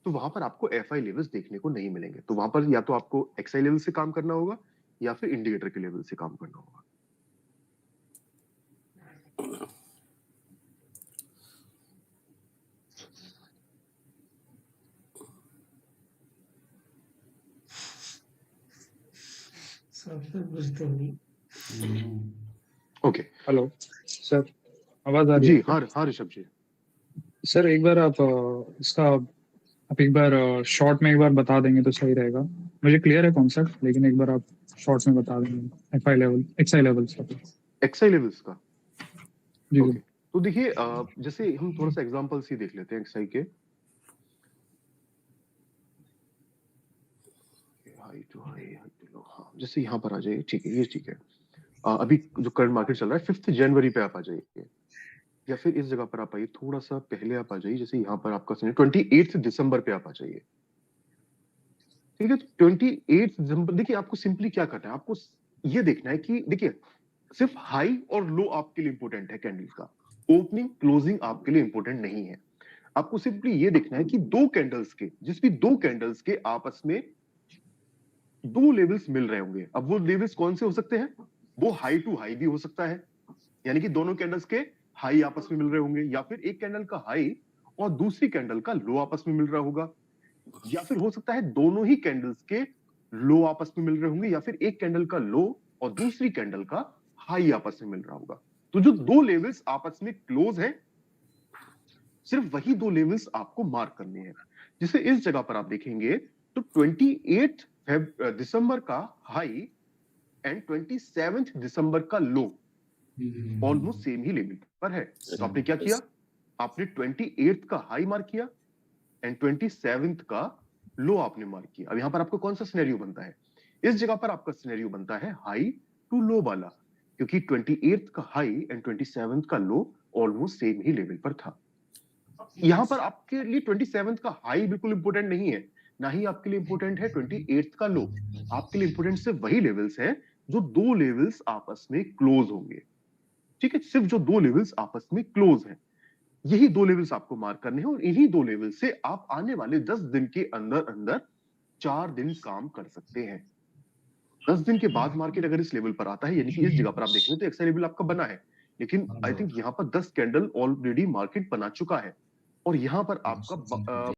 तो वहां पर आपको एफआई लेवल्स देखने को नहीं मिलेंगे, तो वहां पर या तो आपको एक्सआई लेवल से काम करना होगा या फिर इंडिकेटर के लेवल से काम करना होगा। ओके हेलो सर, आवाज आ रही जी, है? हाँ हाँ ऋषभ जी। सर एक बार आप इसका आप एक बार शॉर्ट में एक बार बता देंगे तो सही रहेगा, मुझे क्लियर है कॉन्सेप्ट, लेकिन एक बार आप शॉर्ट में बता देंगे FI level XI level XI levels का जी। ओके तो देखिए जैसे हम थोड़ा सा एग्जांपल्स ही देख लेते हैं एक्सआई के। हाई टू लो, हाँ जैसे यहाँ पर आ जाइए, ठीक है, ये ठीक है। अभी जो करंट मार्केट चल रहा है 5 जनवरी पे आप आ जाइए, या फिर इस जगह पर आप आइए, थोड़ा सा पहले आप आ जाइए, जैसे यहाँ पर आपका 28 दिसंबर पे आप आ जाइए, ठीक है। तो 28 दिसंबर देखिए आपको सिंपली क्या करना है, आपको ये देखना है कि देखिए सिर्फ हाई और लो आपके लिए इंपॉर्टेंट है कैंडल का, ओपनिंग क्लोजिंग आपके लिए इंपॉर्टेंट नहीं है। आपको सिंपली ये देखना है कि दो कैंडल्स के, जिस भी दो कैंडल्स के आपस में दो लेवल्स मिल रहे होंगे। अब वो लेवल्स कौन से हो सकते हैं? वो हाई टू हाई भी हो सकता है, यानी कि दोनों कैंडल्स के हाई आपस में मिल रहे होंगे, या फिर एक कैंडल का हाई और दूसरी कैंडल का लो आपस में मिल रहा होगा, या फिर हो सकता है दोनों ही कैंडल्स के लो आपस में मिल रहे होंगे, या फिर एक कैंडल का लो और दूसरी कैंडल का हाई आपस में मिल रहा होगा। तो जो दो लेवल्स आपस में क्लोज हैं, सिर्फ वही दो लेवल्स आपको मार्क करने हैं। जिसे इस जगह पर आप देखेंगे तो 28 दिसंबर का हाई एंड 27 दिसंबर का लो ऑलमोस्ट सेम ही लेवल पर है। तो आपने क्या किया? आपने 28 का हाई मार्क किया एंड 27 का लो आपने मार्क किया। अब यहां पर आपको कौन सा सिनेरियो बनता है? इस जगह पर आपका सिनेरियो बनता है हाई टू लो वाला, क्योंकि 28 का हाई एंड 27 का लो ऑलमोस्ट सेम ही लेवल पर था। यहां पर आपके लिए 27 का हाई बिल्कुल इंपोर्टेंट नहीं है, ना ही आपके लिए इंपोर्टेंट है 28 का लो। आपके लिए इंपोर्टेंट सिर्फ वही लेवल्स हैं जो दो लेवल्स आपस में क्लोज होंगे। ठीक है, सिर्फ जो दो लेवल्स आपस में क्लोज हैं, यही दो लेवल्स आपको मार्क करने हैं, और इन्हीं दो लेवल से आप आने वाले 10 दिन के अंदर अंदर 4 दिन काम कर सकते हैं। 10 दिन के बाद मार्केट अगर इस लेवल पर आता है, यानी कि इस जगह पर आप देखेंगे तो एक्सआई लेवल आपका बना है, लेकिन आई थिंक यहाँ पर 10 कैंडल ऑलरेडी मार्केट बना चुका है, और यहाँ पर आपका